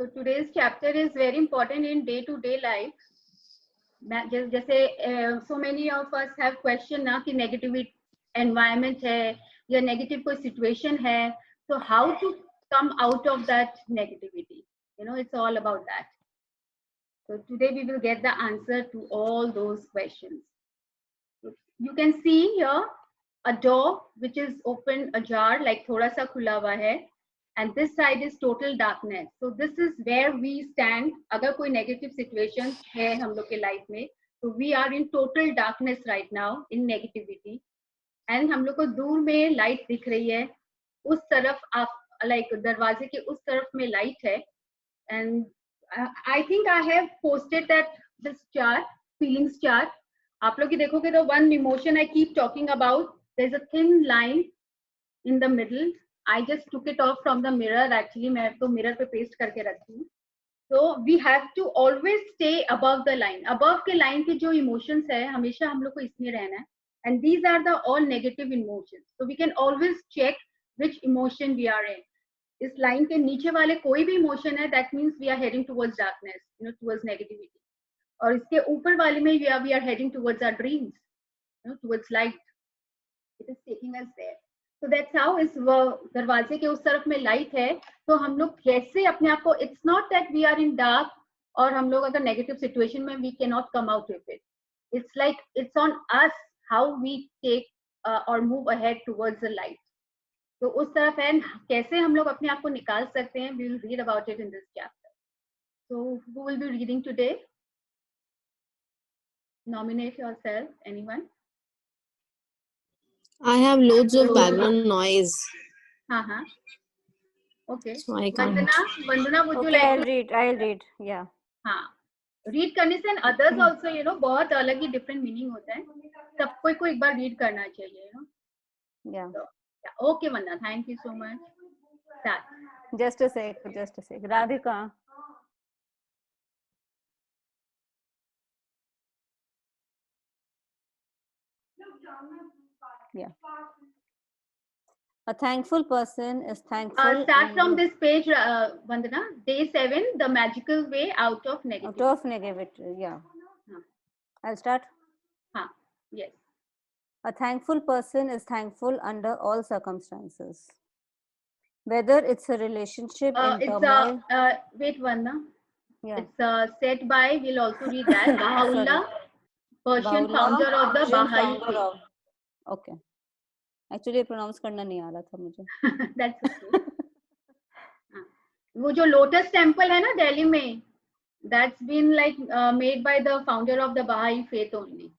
So today's chapter is very important in day-to-day life. जैसे so many of us have question ना कि negative environment है या negative कोई situation है, so how to come out of that negativity? You know, it's all about that. So today we will get the answer to all those questions. You can see here a door which is open ajar, like thoda sa khula hua hai, and this side is total darkness. So this is where we stand. Agar koi negative situation hai hum log ke life mein, so we are in total darkness right now, in negativity. And हम लोग को दूर में light दिख रही है, उस तरफ आप लाइक दरवाजे के उस तरफ में लाइट है. And I think I have posted that this chart, feelings chart. आप लोग की देखोगे तो one emotion I keep talking about, there's a thin line in the middle. I just took it off from the mirror. Actually मैं तो mirror पे paste करके रखती हूँ. So we have to always stay above the line. Above के line के जो emotions है हमेशा हम लोग को इसमें रहना है. And these are the all negative emotions. So we can always check which emotion we are in. इस लाइन के नीचे वाले कोई भी इमोशन है, that means we are heading towards darkness, you know, towards negativity. और इसके ऊपर वाले में we are heading towards our dreams, you know, towards light. It is taking us there. So that's how इस दरवाजे के उस तरफ में लाइट है, तो हम लोग कैसे अपने आप को, it's not that we are in dark और हम लोग अगर negative situation में we cannot come out with it. It's like it's on us how we take or move ahead towards the light. तो उस तरफ है कैसे हम लोग अपने आप को निकाल सकते हैं. We will read about it in this chapter. So who will be reading today? Nominate yourself. Anyone? I have loads of background noise. हाँ. Okay. So I can't. Vandana, would you Okay, like to? I'll read. Yeah. हाँ. Read करने से others also, you know, बहुत अलग ही different meaning होता है. सबको को एक बार read करना चाहिए, you know. Yeah. So, yeah. Okay, Vandana. Thank you so much. Start. Just a sec. Radhika. Yeah. A thankful person is thankful. Start from this page, Vandana. Day 7, the magical way out of negativity. Out of negativity, yeah. I'll start. Yes. A thankful person is thankful under all circumstances. Whether it's a relationship in turmoil. Wait, Vandana. Yeah. It's said by, we'll also read that, Baha'u'llah, Persian founder of the Baha'i faith. Okay. Actually, pronounce करना नहीं आ रहा था मुझे. That's okay. वो जो lotus temple है ना दिल्ली में, that's been like made by the founder of the Baha'i faith only.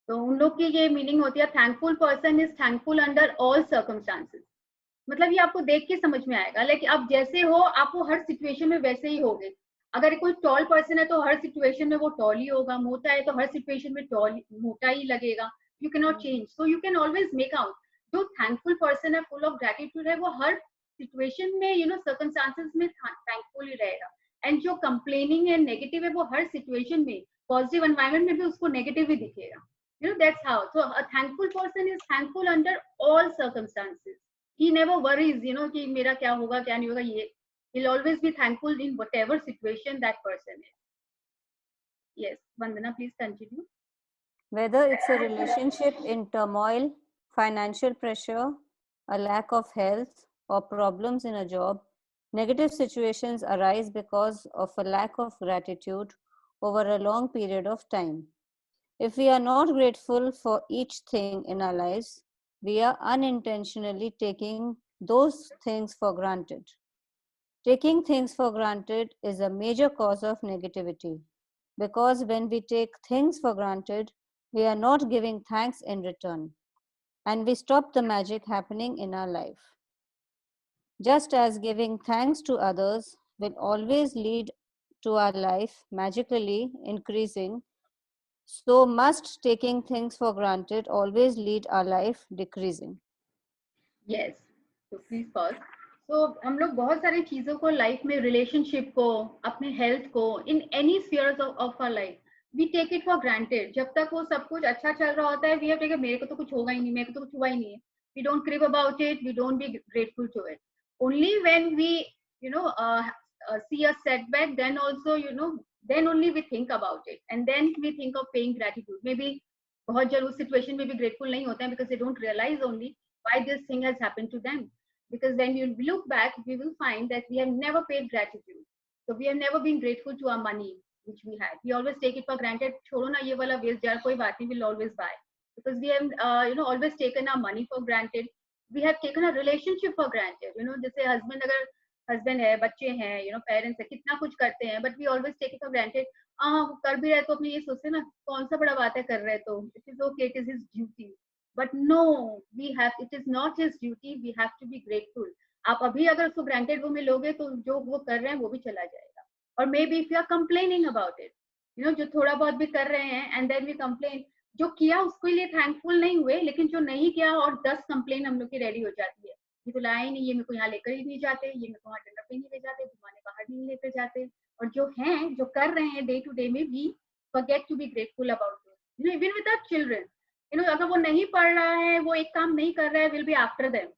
तो उन लोग की ये मीनिंग होती है, thankful person is thankful under all circumstances. मतलब ये आपको देख के समझ में आएगा, लाइक आप जैसे हो, आप वो हर सिचुएशन में वैसे ही होगे. अगर कोई टॉल पर्सन है तो हर सिचुएशन में वो टॉल ही होगा, मोटा है तो हर सिचुएशन में टॉल मोटा ही लगेगा. You cannot change, so you can always make out. जो thankful person है, full of gratitude है, वो हर situation में, you know, circumstances में thankful ही रहेगा. And जो complaining है, negative है, वो हर situation में, positive environment में भी उसको negative ही दिखेगा. You know, that's how. So a thankful person is thankful under all circumstances. He never worries, you know, कि मेरा क्या होगा, क्या नहीं होगा. ये, he'll always be thankful in whatever situation that person is. Yes, Vandana, please continue. Whether it's a relationship in turmoil, financial pressure, a lack of health, or problems in a job, negative situations arise because of a lack of gratitude over a long period of time. If we are not grateful for each thing in our lives, we are unintentionally taking those things for granted. Taking things for granted is a major cause of negativity, because when we take things for granted, we are not giving thanks in return, and we stop the magic happening in our life. Just as giving thanks to others will always lead to our life magically increasing, so must taking things for granted always lead our life decreasing. Yes. So please pause. So हम लोग बहुत सारी चीजों को life में, relationship को, अपने health को, in any spheres of our life, we take it for granted. जब तक वो सब कुछ अच्छा चल रहा होता है, वी हैव टेकन, मेरे को तो कुछ होगा ही नहीं, मेरे को तो कुछ हुआ ही नहीं है. We don't crave about it, we don't be grateful to it. Only when we, you know, see a setback, then also, you know, then only we think about it, and then we think of paying gratitude. Maybe बहुत जन उस situation में भी grateful नहीं होते हैं, because they don't realize only why this thing has happened to them. Because when you look back, we will find that we have never paid gratitude. So we have never been grateful to our money which we had. We always take it for granted. छोड़ो ना ये वाला waste jar, कोई बात नहीं, we'll always buy. Because we have you know, always taken our money for granted. We have taken a relationship for granted. You know, जैसे husband, अगर husband है, बच्चे हैं, you know, parents है, कितना कुछ करते हैं, but we always take it for granted. वो कर भी रहे तो अपने ये सोचते ना, कौन सा बड़ा बात है कर रहे तो, it is okay, it is his duty. But no, we have, it is not his duty, we have to be grateful. आप अभी अगर उसको granted वो में लोगे तो जो वो कर रहे हैं वो भी चला जाएगा. और maybe if you are complaining about it, you know, जो थोड़ा बहुत भी कर रहे हैं and then we complain, जो किया उसके लिए thankful नहीं हुए, लेकिन जो नहीं किया और 10 complain हम लोग की ready हो जाती है. ये तो लाया ही नहीं, ये मेरे को यहाँ लेकर ही नहीं जाते, ये मेरे को वहाँ डिनर पे नहीं ले जाते, घुमाने बाहर नहीं लेकर जाते. और जो हैं, जो कर रहे हैं डे टू डे में, we forget to be grateful about it. You know, even with our children, you know, अगर वो नहीं पढ़ रहा है, वो एक काम नहीं कर रहा है, will be after them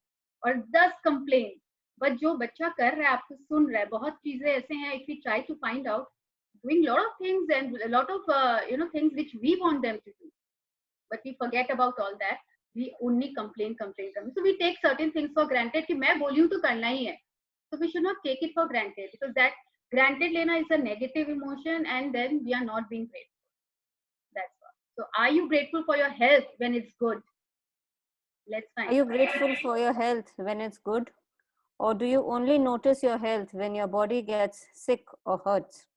और 10 complain. But जो बच्चा कर रहा है, आपको सुन रहा है, बहुत चीजें ऐसे हैं, if we try to find out, doing lot of things and a lot of you know, things which we want them to do, but we forget about all that. We only complain. So we take certain things for granted कि मैं बोली हूँ तो करना ही है. So we should not take it for granted, because that granted lena is a negative emotion, and then we are not being grateful. That's all. So are you grateful for your health when it's good? Let's find. Are you grateful for your health when it's good? Or do you only notice your health when your body gets sick or hurts?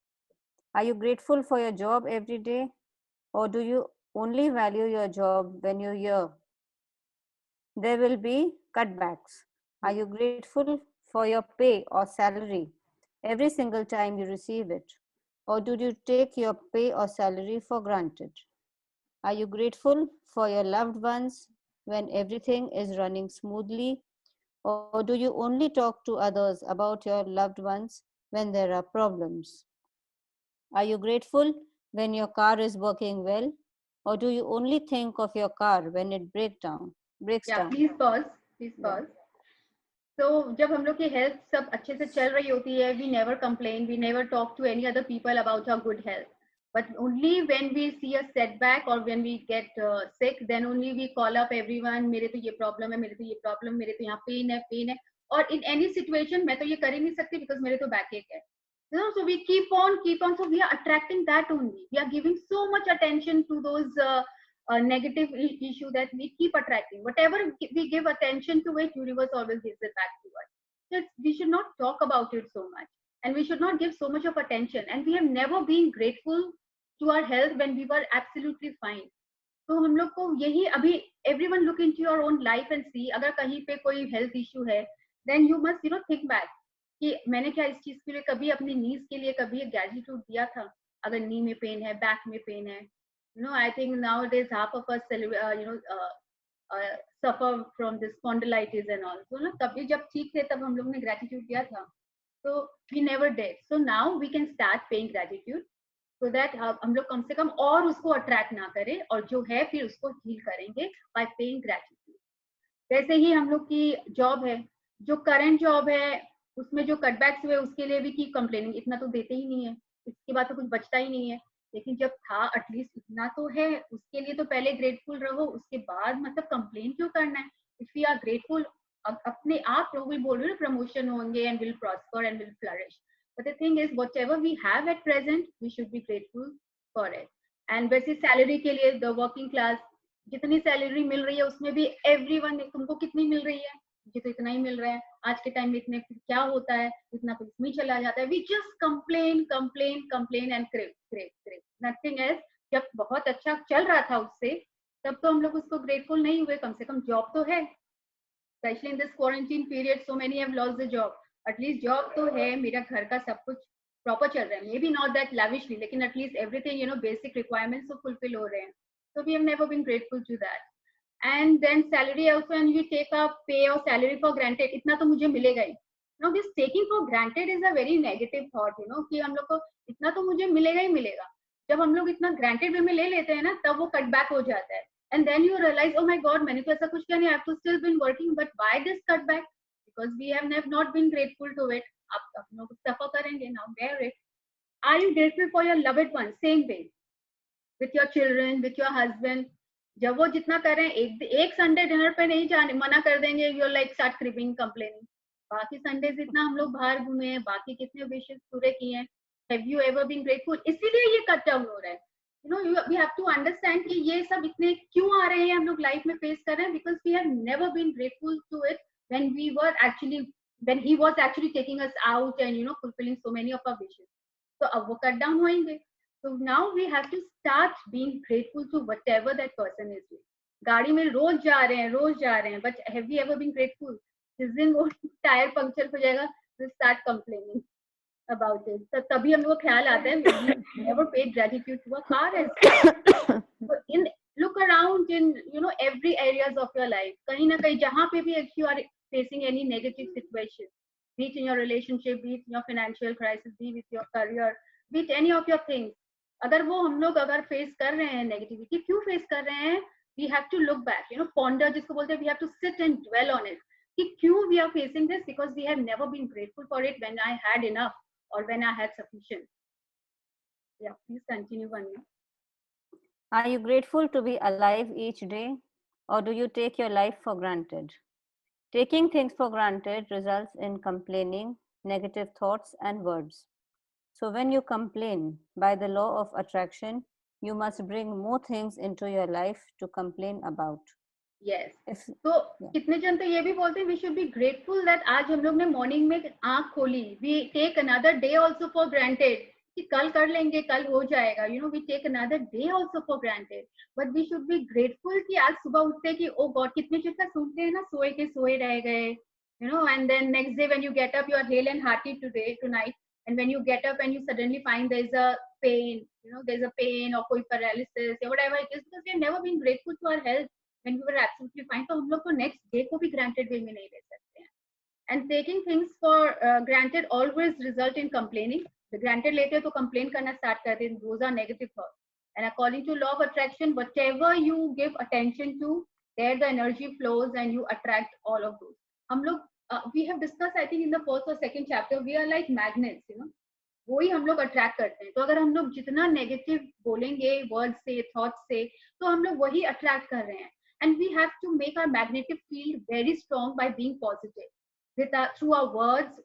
Are you grateful for your job every day? Or do you only value your job when you hear there will be cutbacks? Are you grateful for your pay or salary every single time you receive it? Or do you take your pay or salary for granted? Are you grateful for your loved ones when everything is running smoothly? Or do you only talk to others about your loved ones when there are problems? Are you grateful when your car is working well? Or do you only think of your car when it breaks down? Please pause. So जब हम लोग की health सब अच्छे से चल रही होती है, we never complain, we never talk to any other people about our good health. But only when we see a setback or when we get sick, then only we call up everyone. मेरे तो ये problem है, मेरे तो ये problem, मेरे तो यहाँ pain है. और in any situation मैं तो ये कर ही नहीं सकती because मेरे तो backache है. You know, so we keep on. So we are attracting that only. We are giving so much attention to those negative issue that we keep attracting. Whatever we give attention to it, universe always gives it back to us. So we should not talk about it so much, and we should not give so much of attention. And we have never been grateful to our health when we were absolutely fine. तो हम लोग को यही अभी everyone look into your own life and see, अगर कहीं पे कोई health issue है, then you must, you know, think back कि मैंने क्या इस चीज के लिए कभी अपनी नीज के लिए कभी ग्रेटिट्यूड दिया था. अगर नी में पेन है, बैक में पेन है, you know, I think nowadays half of us you know suffer from this spondylitis and all. So ना कभी जब ठीक थे तब हम लोग ने ग्रेटिट्यूड दिया था. So we never did. So now we can start paying gratitude so that हम लोग कम से कम और उसको अट्रैक्ट ना करें, और जो है फिर उसको हील करेंगे by paying gratitude. वैसे ही हम लोग की जॉब है, जो करंट जॉब है उसमें जो कटबैक्स हुए उसके लिए भी कीप कंप्लेनिंग, इतना तो देते ही नहीं है, इसके बाद तो कुछ बचता ही नहीं है. लेकिन जब था एटलीस्ट इतना तो है, उसके लिए तो पहले ग्रेटफुल रहो, उसके बाद मतलब कंप्लेन क्यों करना है. इफ वी आर ग्रेटफुल, अपने आप लोग भी बोल रहे हो प्रमोशन होंगे and will prosper and will flourish. But the thing is whatever we have at present we should be grateful for it. And वैसे सैलरी के लिए द वर्किंग क्लास जितनी सैलरी मिल रही है उसमें भी एवरीवन, तुमको कितनी मिल रही है, मुझे तो इतना ही मिल रहा है, आज के टाइम में इतने क्या होता है, इतना तो इसमें चला जाता है. We just complain and crave nothing else. जब बहुत अच्छा चल रहा था उससे, तब तो हम लोग उसको ग्रेटफुल नहीं हुए. कम से कम जॉब तो है, specially in this quarantine period so many have lost the job. At least job तो है, मेरा घर का सब कुछ प्रॉपर चल रहा है, maybe not that lavishly, लेकिन at least everything, you know, basic requirements तो फुलफिल हो रहे हैं. So we have never been grateful to that. And then salary also, and you take a pay or salary for granted, इतना तो मुझे मिलेगा ही. Now this taking for granted is a very negative thought, you know, कि हम लोग को इतना तो मुझे मिलेगा ही मिलेगा. जब हम लोग इतना granted वे में ले लेते हैं ना, तब वो cut back हो जाता है. And then you realize, oh my God, मैंने तो ऐसा कुछ किया नहीं, I have to still been working, but why this cut back? because we have not been grateful to it. आप अपनों को suffer करेंगे, now bear it. Are you grateful for your loved ones? Same way with your children, with your husband. जब वो जितना कर रहे हैं, एक संडे डिनर पे नहीं जाने मना कर देंगे, you're like start cribbing, complaining. बाकी संडे जितना हम लोग बाहर घूमे हैं, बाकी कितने विशेष पूरे किए हैं. Have you ever been grateful? इसीलिए ये कट डाउन हो रहा है. We have to understand कि ये सब इतने क्यों आ रहे हैं, हम लोग लाइफ में फेस कर रहे हैं, because we have never been grateful to it when he was actually taking us out and fulfilling so many of our wishes. तो अब वो कट डाउन होंगे. So now we have to start being grateful to whatever that person is doing. गाड़ी में रोज जा रहे हैं, but have we ever been grateful? जिस दिन वो टायर पंक्चर हो जाएगा, we start complaining about it. तो तभी हमको ख्याल आता है, we never paid gratitude to a car as well. So look around in every areas of your life. कहीं ना कहीं जहाँ पे भी if you are facing any negative situation, be it in your relationship, be it in your financial crisis, be it with your career, be it any of your things, अगर वो हम लोग अगर फेस कर रहे हैं नेगेटिविटी, क्यों face कर रहे हैं, we have to look back, ponder जिसको बोलते हैं, we have to sit and dwell on it, कि क्यों we are facing this, because we have never been grateful for it when I had enough or when I had sufficient. Yeah, please continue, Vanya. Are you grateful to be alive each day, or do you take your life for granted? Taking things for granted results in complaining, negative thoughts, and words. So when you complain, by the law of attraction, you must bring more things into your life to complain about. Yes. तो कितने जन तो ये भी बोलते हैं we should be grateful that आज हम लोग ने मॉर्निंग में आंख खोली. We take another day also for granted कि कल कर लेंगे, कल हो जाएगा. We take another day also for granted. But we should be grateful कि आज सुबह उठते कि oh God, कितने चीज का सुनते हैं ना, सोए के सोए रह गए. And then next day when you get up, you are hale and hearty tonight. And when you get up and you suddenly find there's a pain, there's a pain or कोई paralysis or whatever it is, because we have never been grateful to our health when we were absolutely fine. तो हम लोग को next day को भी granted way में नहीं ले सकते हैं. And taking things for granted always result in complaining. Granted लेते हैं तो complain करना start करते हैं. Those are negative thoughts. And according to law of attraction, whatever you give attention to, there the energy flows and you attract all of those. हम लोग we have discussed, I think in the first or second chapter, we are like magnets, वही हम लोग attract करते हैं. तो अगर हम लोग जितना नेगेटिव बोलेंगे वर्ड से, थॉट से, तो हम लोग वही अट्रैक्ट कर रहे हैं. And we have to make our magnetic field very strong by being positive with through our words,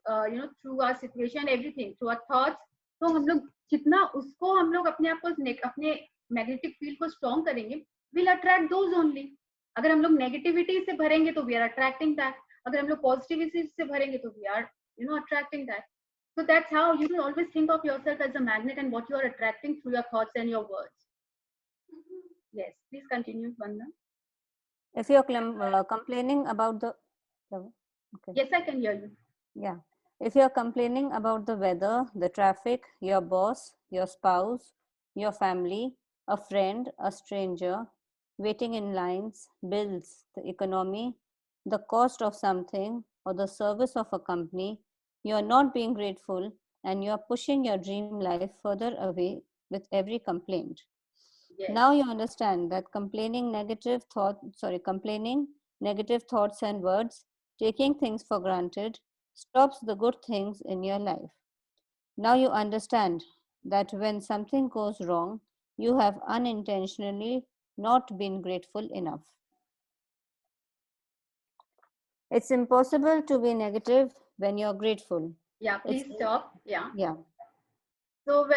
through our situation, everything, through our thoughts. तो हम लोग जितना उसको हम लोग अपने आप को अपने मैग्नेटिक फील्ड को स्ट्रॉन्ग करेंगे, we'll attract those only. अगर हम लोग नेगेटिविटी से भरेंगे तो we are attracting that. अगर हम लोग पॉजिटिविटी से भरेंगे तो we are attracting that. So that's how you can always think of yourself as a magnet and what you are attracting through your thoughts and your words. Yes, please continue, Vanda. If you're complaining about the okay. Yes, I can hear you. Yeah. If you're complaining about the weather, the traffic, your boss, your spouse, your family, a friend, a stranger, waiting in lines, bills, the economy, the cost of something, or the service of a company, you are not being grateful and you are pushing your dream life further away with every complaint. Yes. Now you understand that complaining negative thoughts and words, taking things for granted, stops the good things in your life. Now you understand that when something goes wrong, you have unintentionally not been grateful enough. It's impossible to be negative when you're grateful. Yeah, please stop. Yeah. Yeah. So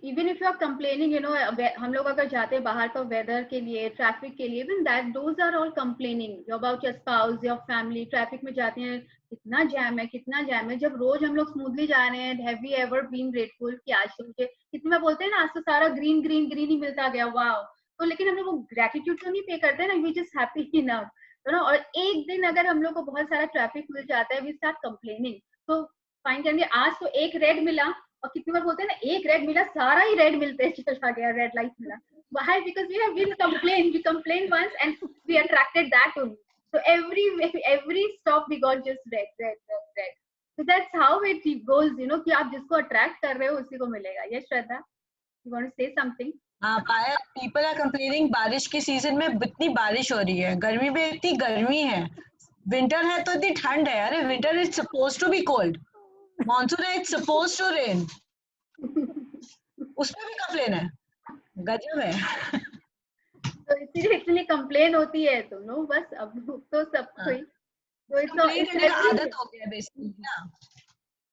even if you are complaining, हम लोग अगर जाते हैं बाहर का weather के लिए, traffic के लिए, even that, those are all complaining. About your spouse, your family, traffic में जाते हैं, कितना jam है. जब रोज हम लोग smoothly जा रहे हैं, have we ever been grateful कि आज तो मुझे कितने में बोलते हैं ना, आज तो सारा green ही मिलता गया, wow. तो लेकिन हम लोग वो gratitude तो नहीं pay करते ना, we just happy enough. और एक दिन अगर हम लोग को बहुत सारा ट्रैफिक मिल जाता है, we start complaining. तो फाइन करेंगे, आज तो एक रेड मिला, और कितनी बार बोलते हैं ना, एक रेड मिला, सारा ही रेड मिलते हैं, चला गया, रेड लाइट मिला. Why? Because we have been we complained once and we attracted that only. So every stop we got just red. So that's how it goes, कि आप जिसको अट्रैक्ट कर रहे हो उसी को मिलेगा. Yes, Shraddha, you want to say something? हाँ पायल, people are complaining बारिश के सीजन में इतनी बारिश हो रही है, गर्मी में इतनी गर्मी है, विंटर है तो इतनी ठंड है, अरे winter is suppose to be cold, monsoon है इट्स सपोज टू रेन, उसमें भी कंप्लेन है, गजब है। तो इसीलिए इतनी कंप्लेन होती है तो नो बस अब तो सबको ही तो कंप्लेन करने का इट्स आदत हो गया बेसिकली ना।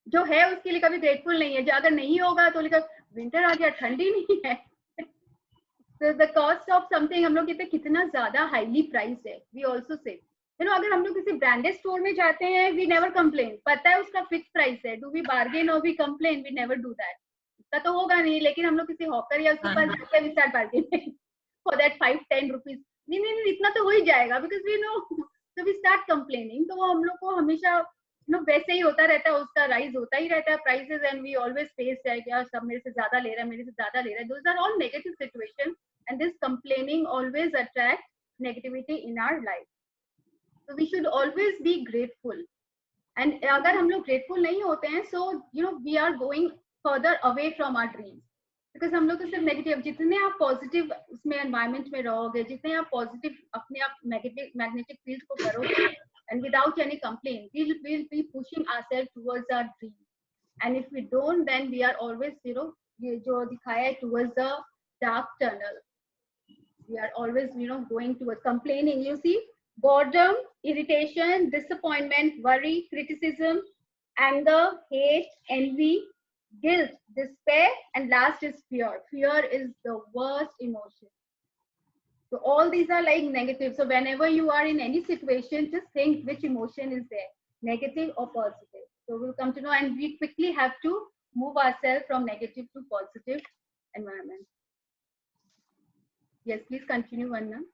जो है उसके लिए कभी ग्रेटफुल नहीं है, जो अगर नहीं होगा तो लिखा विंटर आ गया ठंडी नहीं है। तो द कॉस्ट ऑफ समथिंग हम लोग कहते हैं कितना ज्यादा हाईली प्राइस है। वी ऑल्सो से अगर हम लोग किसी ब्रांडेड स्टोर में जाते हैं वी नेवर कंप्लेन, पता है उसका फिक्स प्राइस है, डू वी बार्गेन और we complain, we never do that, इसका तो होगा नहीं। लेकिन हम लोग किसी हॉकर या उसके पास जाते हैं we start bargaining for that 5-10 rupees, नहीं इतना तो हो ही जाएगा बिकॉज वी नो, तो वी स्टार्ट कंप्लेनिंग। तो वो हम लोग को हमेशा वैसे ही होता रहता है, उसका राइज होता ही रहता है prices and we always face है कि सब मेरे से ज्यादा ले रहा है, मेरे से ज्यादा ले रहा है। Those are all negative situation and this complaining always attract negativity in our life. so we should always be grateful and अगर हम लोग grateful नहीं होते हैं so we are going further away from our dreams because हम लोग तो सिर्फ नेगेटिव, जितने आप पॉजिटिव उसमें एनवायरमेंट में रहोगे, जितने आप पॉजिटिव अपने आप मैग्नेटिक फील्ड को करोगे and without any complaint we'll be pushing ourselves towards our dream, and if we don't then we are always ये जो दिखाया है towards the dark tunnel, we are always going towards complaining. You see, boredom, irritation, disappointment, worry, criticism, anger, hate, envy, guilt, despair, and last is fear. Fear is the worst emotion. So all these are like negative. So whenever you are in any situation, just think which emotion is there, negative or positive. So we'll come to know, and we quickly have to move ourselves from negative to positive environment. Yes, please continue, Vanna.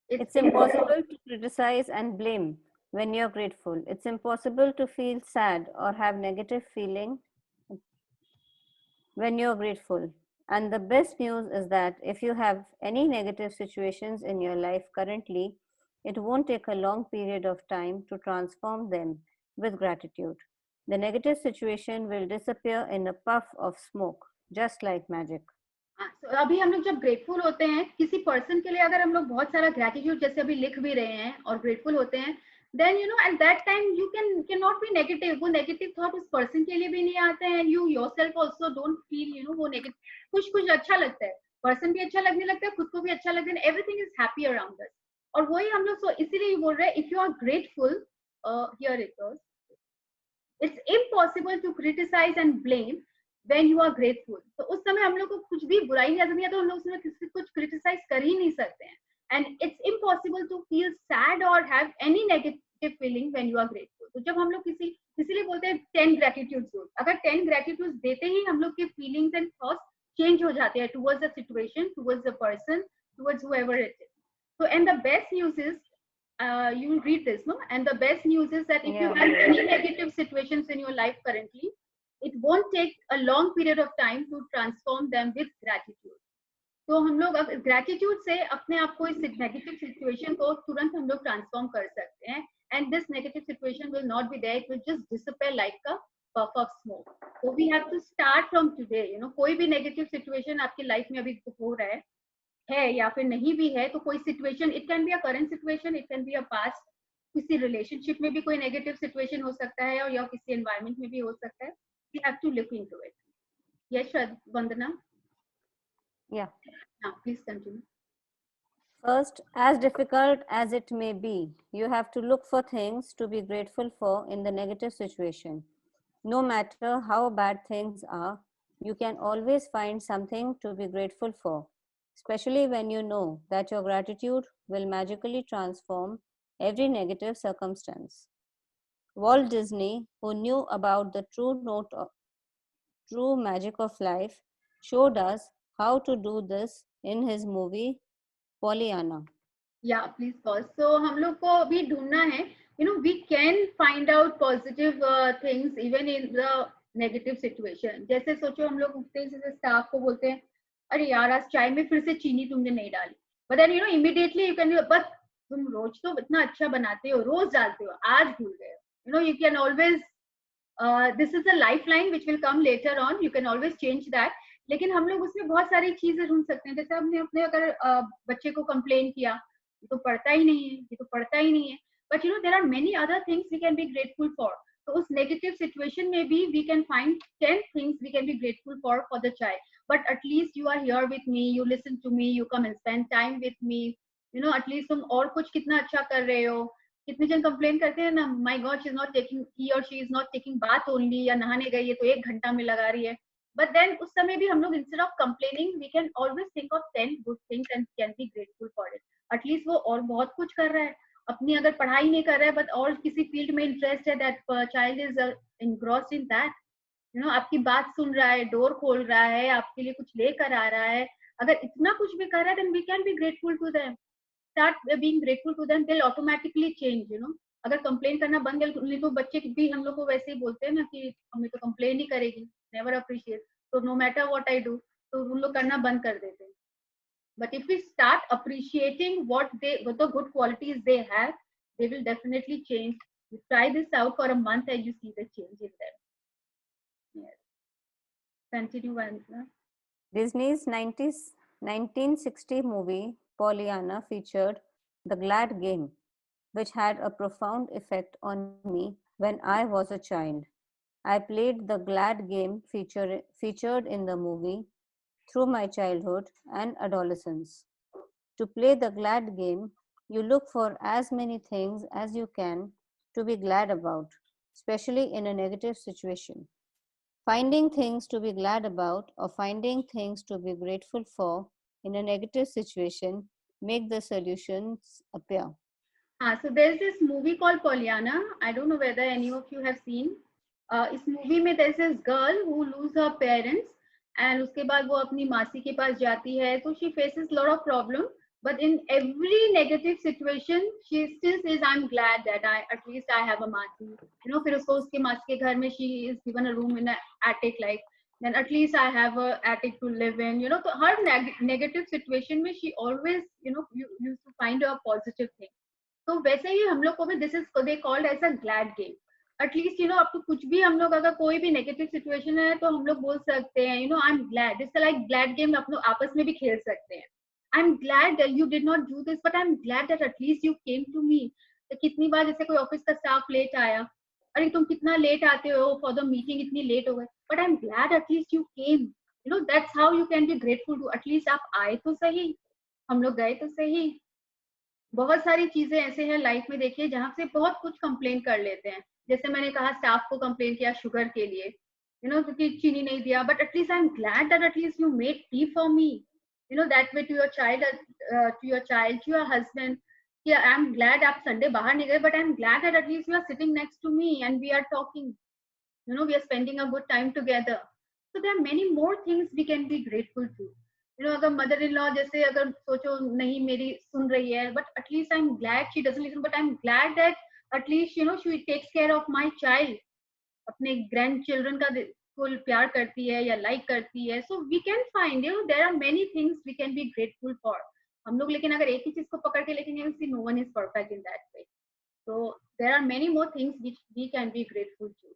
It's impossible to criticize and blame when you're grateful. It's impossible to feel sad or have negative feeling when you're grateful. And the best news is that if you have any negative situations in your life currently, it won't take a long period of time to transform them with gratitude. The negative situation will disappear in a puff of smoke, just like magic. So, अभी हम लोग जब grateful होते हैं किसी person के लिए, अगर हम लोग बहुत सारा ग्रेटिट्यूड जैसे अभी लिख भी रहे हैं और ग्रेटफुल होते हैं, then at that time you can not be negative. वो नेगेटिव थॉट उस पर्सन के लिए भी नहीं आते हैं, you yourself also don't feel वो नेगेटिव। कुछ अच्छा लगता है, पर्सन भी अच्छा लगने लगता है, खुद को भी अच्छा लगता है, everything is happy around us. और वही हम लोग इसीलिए बोल रहे हैं if you are grateful, here it is, it's impossible to criticize and blame when you are grateful। तो उस समय हम लोग को कुछ भी बुराई नजर नहीं आता, तो हम लोग उसमें किसी कुछ क्रिटिसाइज कर ही नहीं सकते हैं। And it's impossible to feel sad और have any negative feeling when you are grateful. तो जब हम लोग इसीलिए बोलते हैं 10 ग्रेटिट्यूड्स दो। अगर 10 ग्रेटिट्यूड्स देते ही हम लोग के फीलिंग्स एंड थॉट्स चेंज हो जाते हैं towards the situation, towards the person, towards whoever it is। So and the best news is you will read this, no? And the best news is that if you have any negative situations in your life currently, it won't take a long period of time to transform them with gratitude। तो हम लोग अब gratitude से अपने आप को इस negative situation को तुरंत हम लोग ट्रांसफॉर्म कर सकते हैं, and this negative situation will not be there, it will just disappear like a puff of smoke. तो we have to start from today. कोई भी नेगेटिव सिचुएशन आपकी लाइफ में अभी हो रहा है या फिर नहीं भी है, तो कोई situation, it can be a current situation, it can be a past, किसी रिलेशनशिप में भी कोई नेगेटिव सिचुएशन हो सकता है और या किसी एनवायरमेंट में भी हो सकता है। We have to look into it. Yes, Vandana? Yeah. Now, please continue. First, as difficult as it may be, you have to look for things to be grateful for in the negative situation. No matter how bad things are, you can always find something to be grateful for, especially when you know that your gratitude will magically transform every negative circumstance. Walt Disney, who knew about the true magic of life, showed us how to do this in his movie Pollyanna. Yeah, please pause. So हम लोग को भी ढूंढना है, we can find out positive things even in the negative situation। जैसे सोचो हम लोग उठते हैं, जैसे स्टाफ को बोलते हैं अरे यार आज चाय में फिर से चीनी तुमने नहीं डाली, but then immediately you can, बस तुम रोज तो इतना अच्छा बनाते हो, रोज डालते हो, आज भूल गए। you can always this is a lifeline which will come later on, you can always change that। लेकिन हम लोग उसमें बहुत सारी चीजें ढूंढ सकते हैं। जैसे हमने अपने अगर बच्चे को कंप्लेन किया, ये तो पढ़ता ही नहीं है, ये तो पढ़ता ही नहीं है, but you know there are many other things we can be grateful for. So उस negative situation में भी we can find 10 things we can be grateful for the child. But at least you are here with me, you listen to me, you come and spend time with me, you know, at least तुम और कुछ कितना अच्छा कर रहे हो. कितने जन कंप्लेन करते हैं ना, my god she is not taking, he or she is not taking bath only, या नहाने गई है तो 1 घंटा में लगा रही है. बट देन उस समय भी हम लोग instead of complaining we can always think of 10 good things and can be grateful for it. At least वो और बहुत कुछ कर रहा है. अपनी अगर पढ़ाई नहीं कर रहा है बट और किसी फील्ड में इंटरेस्ट है, that child is engrossed in that, you know, आपकी बात सुन रहा है, डोर खोल रहा है, आपके लिए कुछ लेकर आ रहा है. अगर इतना कुछ भी कर रहा है then we can be grateful to them. Start being grateful to them, they'll automatically change, you know. अगर कंप्लेन करना बंद कर, नहीं तो बच्चे भी हम लोग को वैसे ही बोलते हैं ना कि हमें तो कंप्लेन ही करेगी, नेवर अप्रिशिएट, तो no matter what I do, तो उन लोग करना बंद कर देते हैं. But if we start appreciating what the good qualities they have, they will definitely change. You try this out for a month and you see the change in them. Yes. Continue, Vanessa. Disney's 1960 movie Pollyanna featured the glad game, which had a profound effect on me when I was a child. I played the glad game featured in the movie through my childhood and adolescence. To play the glad game, you look for as many things as you can to be glad about, especially in a negative situation. Finding things to be glad about or finding things to be grateful for in a negative situation make the solutions appear. So there's this movie called Pollyanna. I don't know whether any of you have seen. इस movie में there's this girl who lose her parents and उसके बाद वो अपनी मासी के पास जाती है, तो she faces lot of problem, but in every negative situation she still says I'm glad that at least I have a मासी, you know. फिर उसको उसके मासी के घर में she is given a room in an attic, like then at least I have a attic to live in, you know. So her negative situation में she always, you know, used to find a positive thing. तो वैसे ही हम लोग को भी this is they called as a glad game. At least you know आपको कुछ भी, हम लोग अगर कोई भी नेगेटिव सिचुएशन है तो हम लोग बोल सकते हैं, you know I am glad. It's like glad game आप लोग आपस में भी खेल सकते हैं. I am glad that you did not do this but I am glad that at least you came to me. कितनी बार जैसे कोई ऑफिस का स्टाफ लेट आया, अरे तुम कितना लेट आते हो फॉर द मीटिंग, इतनी लेट हो गए, but I am glad at least you came, you know. That's how you can be grateful to, at least आप आए तो सही, हम लोग गए तो सही. बहुत सारी चीजें ऐसे हैं लाइफ में, देखिए जहाँ से बहुत कुछ कंप्लेन कर लेते हैं. जैसे मैंने कहा स्टाफ को कंप्लेन किया शुगर के लिए, यू नो, क्योंकि चीनी नहीं दिया, but at least I am glad that at least you made tea for me, you know. That way to your child, to your husband, कि आई एम ग्लैड आप संडे बाहर नहीं गए, but I am glad that at least you are sitting next to me and we are talking, you know, we are spending a good time together. So there are many more things we can be grateful to, you know. अगर mother in law जैसे अगर सोचो नहीं मेरी सुन रही है, but at least I'm glad she doesn't listen, but I'm glad that at least, you know, she takes care of my child, अपने grand children का को प्यार करती है या लाइक करती है. So we can find, you know, there are many things we can be grateful for. हम लोग लेकिन अगर एक ही चीज को पकड़ के लेके, see, no one is perfect in that way. So there are many more things which we can be grateful to.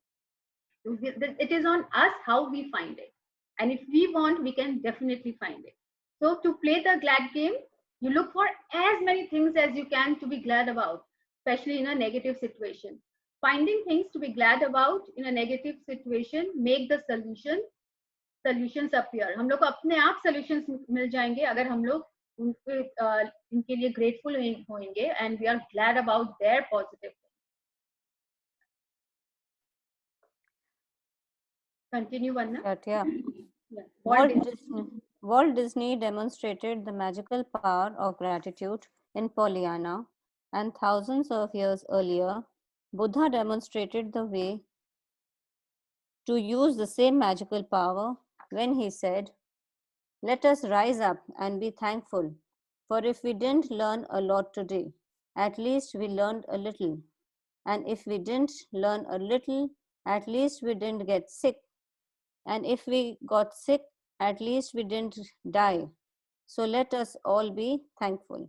It is on us how we find it, and if we want we can definitely find it. So to play the glad game, you look for as many things as you can to be glad about, especially in a negative situation. Finding things to be glad about in a negative situation make the solutions appear. हम लोग को अपने आप solutions मिल जाएंगे अगर हम लोग उनके लिए grateful होंगे and we are glad about their positive. Continue, Vanna. Yeah. Yeah. Walt Disney demonstrated the magical power of gratitude in Pollyanna, and thousands of years earlier, Buddha demonstrated the way to use the same magical power when he said, "Let us rise up and be thankful, for if we didn't learn a lot today, at least we learned a little. And if we didn't learn a little, at least we didn't get sick. And if we got sick, at least we didn't die. So let us all be thankful."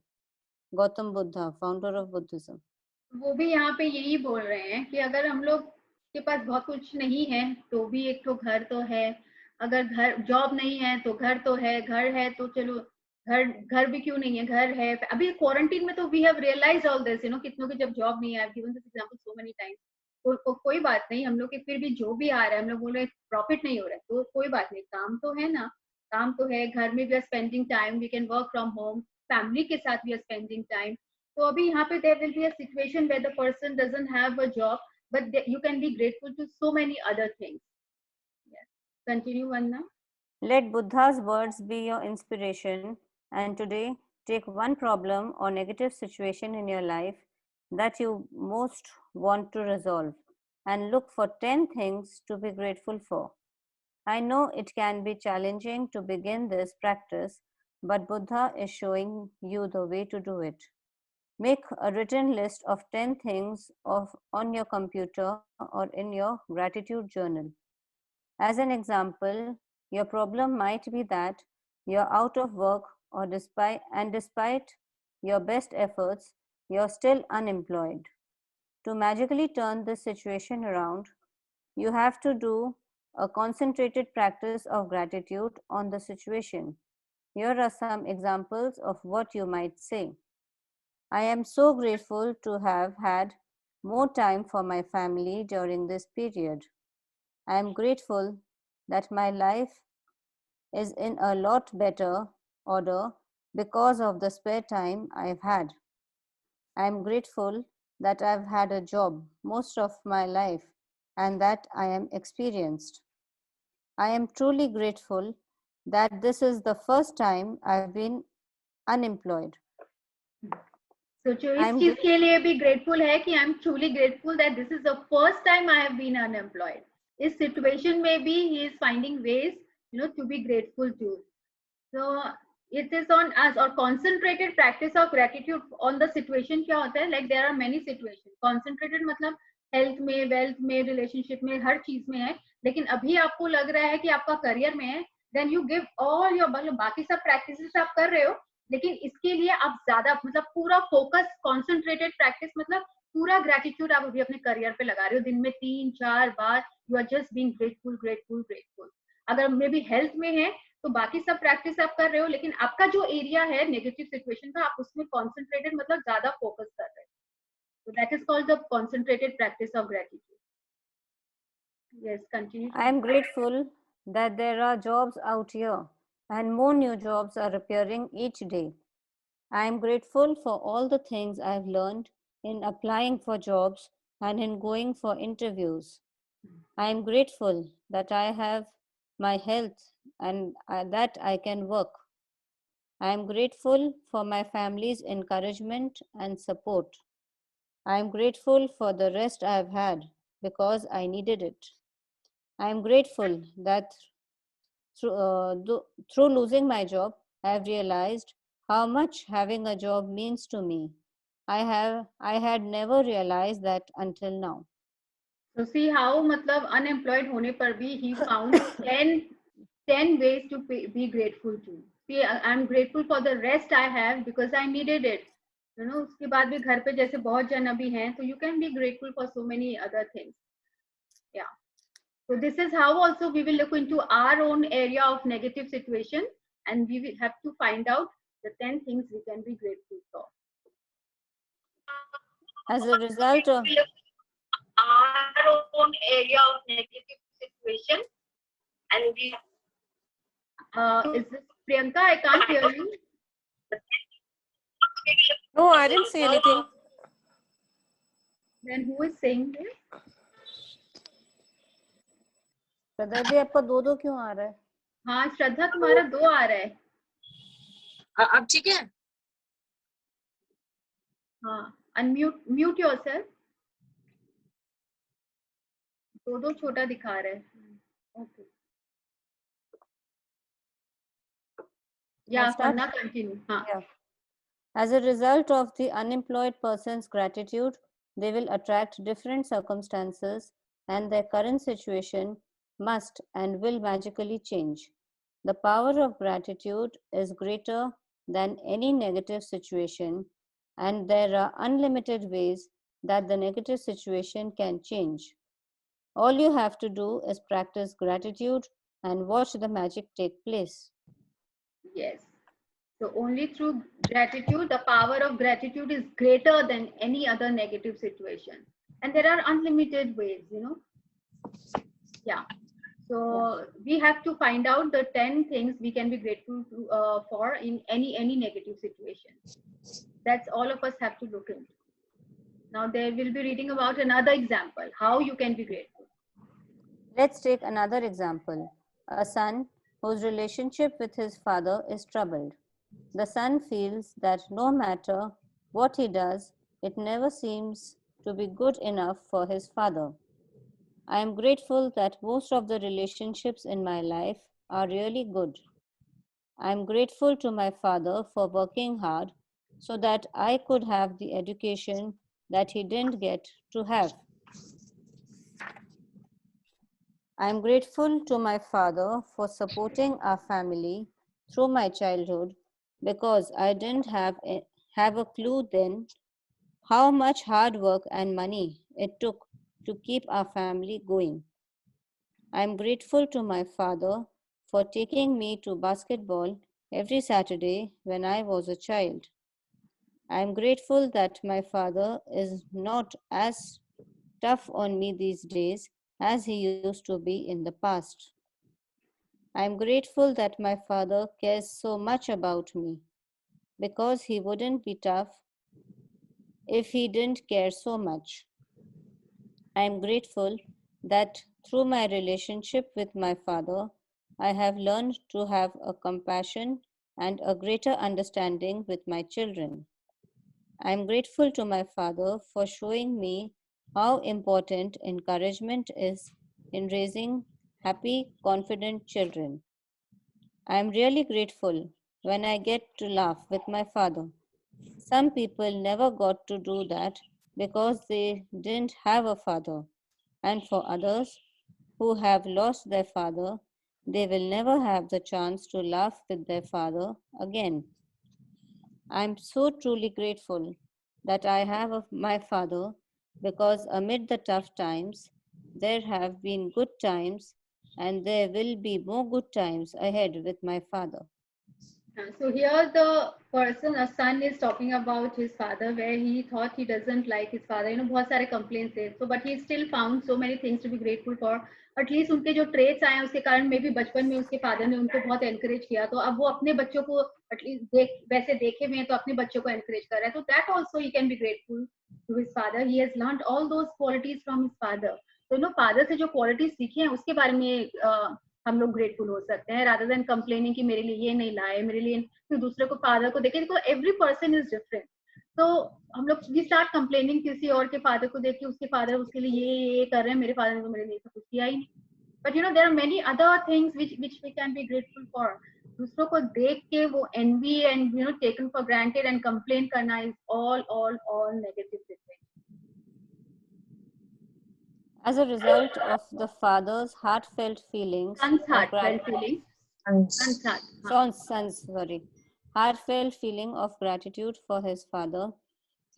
Gautam Buddha, founder of Buddhism. वो भी यहाँ पे यही बोल रहे हैं कि अगर हम लोग के पास बहुत कुछ नहीं है तो भी एक तो घर तो है, अगर घर जॉब नहीं है तो घर तो है, घर है तो चलो घर घर भी क्यों नहीं है, घर है अभी क्वारंटीन में, तो we have realize all this, कितनों की जब जॉब नहीं है, I have given this example so many times. कोई बात नहीं, हम लोग के फिर भी जो भी आ रहा है, हम लोग बोल रहे हैं प्रॉफिट नहीं हो रहा है, तो कोई बात नहीं, काम तो है ना, काम तो है, घर में we are spending time, we can work from home, family के साथ वी आर स्पेंडिंग टाइम। तो अभी यहाँ पे there will be a situation where the person doesn't have a job, but you can be grateful to so many other things. Yes. Continue, Vanna. Let Buddha's words be your inspiration, and today take one problem or negative situation in your life that you most want to resolve and look for 10 things to be grateful for. I know it can be challenging to begin this practice, but Buddha is showing you the way to do it. Make a written list of 10 things on your computer or in your gratitude journal. As an example, your problem might be that you're out of work or despite your best efforts, you're still unemployed. To magically turn this situation around, you have to do a concentrated practice of gratitude on the situation. Here are some examples of what you might say. I am so grateful to have had more time for my family during this period. I am grateful that my life is in a lot better order because of the spare time I've had. I am grateful that I've had a job most of my life and that I am experienced. I am truly grateful that this is the first time I've been unemployed. सोचो I इस am चीज के लिए भी grateful है कि I am truly grateful that this is the first time I have been unemployed. इस situation में भी he is finding ways to be grateful to. So it is on us, or concentrated practice of gratitude on the situation क्या होता है, like there are many situations, concentrated मतलब health में, wealth में, relationship में, हर चीज में है, लेकिन अभी आपको लग रहा है कि आपका करियर में है, then you give all your, मतलब बाकी सब प्रैक्टिसेस आप कर रहे हो, लेकिन इसके लिए आप ज्यादा मतलब पूरा फोकस, कॉन्सेंट्रेटेड प्रैक्टिस मतलब पूरा ग्रेटिट्यूड आप अभी अपने करियर पे लगा रहे हो, दिन में 3-4 बार you are just being grateful grateful grateful. अगर मे बी हेल्थ में है तो बाकी सब प्रैक्टिस आप कर रहे हो, लेकिन आपका जो एरिया है नेगेटिव सिचुएशन का, आप उसमें कॉन्सेंट्रेटेड मतलब ज्यादा फोकस कर रहे हो, तो that is called the concentrated practice of gratitude. Yes, continue. I am grateful that there are jobs out here and more new jobs are appearing each day. I am grateful for all the things I've learned in applying for jobs and in going for interviews. I am grateful that I have my health and that I can work. I am grateful for my family's encouragement and support. I am grateful for the rest I have had because I needed it. I am grateful that through losing my job, I have realized how much having a job means to me. I had never realized that until now. So see how मतलब unemployed होने पर भी he found 10 ways to be grateful to. See, I'm grateful for the rest I have because I needed it. उसके बाद भी घर पे जैसे बहुत जन अभी हैं, तो you can be grateful for so many other things. Yeah. So this is how also we will look into our own area of negative situation, and we will have to find out the 10 things we can be grateful for. As a result of Our own area of negative situation, and we is this Priyanka? I can't hear you. No, I didn't say anything. Then who is saying this? श्रद्धा दी, आपका दो क्यों आ रहा है? हाँ श्रद्धा, तुम्हारा 2 आ रहा है। अब ठीक है? हाँ, mute yourself. 2 छोटा दिखा रहा है। Okay. Yeah, Vanna, continue. हाँ. Yeah. As a result of the unemployed person's gratitude, they will attract different circumstances and their current situation must and will magically change. The power of gratitude is greater than any negative situation, and there are unlimited ways that the negative situation can change. All you have to do is practice gratitude and watch the magic take place. Yes. So only through gratitude, the power of gratitude is greater than any other negative situation. And there are unlimited ways, Yeah. So we have to find out the 10 things we can be grateful for in any negative situation. That's all of us have to look into. Now they will be reading about another example, how you can be grateful. Let's take another example. A son whose relationship with his father is troubled. The son feels that no matter what he does, it never seems to be good enough for his father. I am grateful that most of the relationships in my life are really good. I am grateful to my father for working hard so that I could have the education that he didn't get to have. I am grateful to my father for supporting our family through my childhood because I didn't have a clue then how much hard work and money it took to keep our family going. I am grateful to my father for taking me to basketball every Saturday when I was a child. I am grateful that my father is not as tough on me these days as he used to be in the past. I am grateful that my father cares so much about me because he wouldn't be tough if he didn't care so much. I am grateful that through my relationship with my father, I have learned to have a compassion and a greater understanding with my children. I am grateful to my father for showing me how important encouragement is in raising happy, confident children. I am really grateful when I get to laugh with my father. Some people never got to do that because they didn't have a father. And for others who have lost their father, they will never have the chance to laugh with their father again. I am so truly grateful that I have my father because amid the tough times, there have been good times and there will be more good times ahead with my father. So here the person, a son, is talking about his father, where he thought he doesn't like his father. बहुत सारे complaints थे. So but he still found so many things to be grateful for. At least उनके जो traits आए उसके कारण में भी बचपन में उसके father ने उनको बहुत encourage किया. तो अब वो अपने बच्चों को at least वैसे देखे हुए हैं तो अपने बच्चों को encourage कर रहा है. So that also he can be grateful to his father. He has learned all those qualities from his father. तो father से जो qualities सीखे हैं उसके बारे में हम लोग ग्रेटफुल हो सकते हैं रादर देन कंप्लेनिंग कि मेरे लिए ये नहीं लाए मेरे लिए फिर दूसरे को फादर को देखे तो एवरी पर्सन इज डिफरेंट तो हम लोग वी स्टार्ट कंप्लेनिंग किसी और के फादर को देख के उसके फादर उसके लिए ये कर रहे हैं मेरे फादर ने तो मेरे लिए सब कुछ किया ही नहीं but there are many other things which we can be grateful for दूसरों को देख के वो envy and taken for granted and complain करना is all negative thing As a result of the father's heartfelt feelings son's of heartfelt feeling heartfelt feeling of gratitude for his father,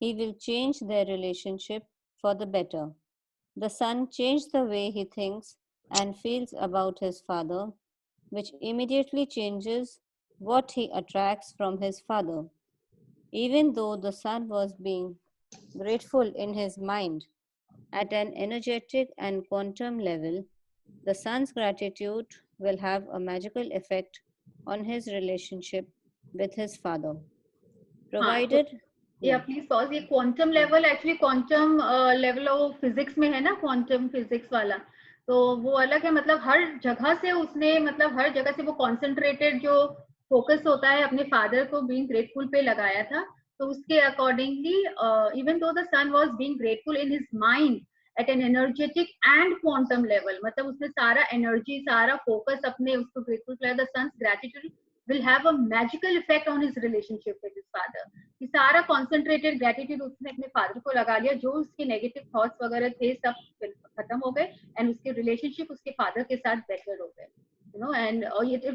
he will change their relationship for the better. The son changed the way he thinks and feels about his father, which immediately changes what he attracts from his father. Even though the son was being grateful in his mind, at an energetic and quantum level, the son's gratitude will have a magical effect on his relationship with his father. Provided या please pause ये quantum level actually quantum level of physics में है ना quantum physics वाला तो वो अलग है मतलब हर जगह से उसने मतलब हर जगह से वो कॉन्सेंट्रेटेड जो फोकस होता है अपने फादर को बीइंग ग्रेटफुल पे लगाया था तो उसके accordingly even though the son was being grateful in his mind at an energetic and quantum level मतलब उसने सारा एनर्जी सारा फोकस अपने उसको ग्रेटफुल किया the son's gratitude will have a magical effect on his relationship with his father. कि सारा concentrated gratitude उसने अपने father को लगा लिया जो उसके negative thoughts वगैरह थे सब खत्म हो गए and उसके relationship उसके father के साथ better हो गए and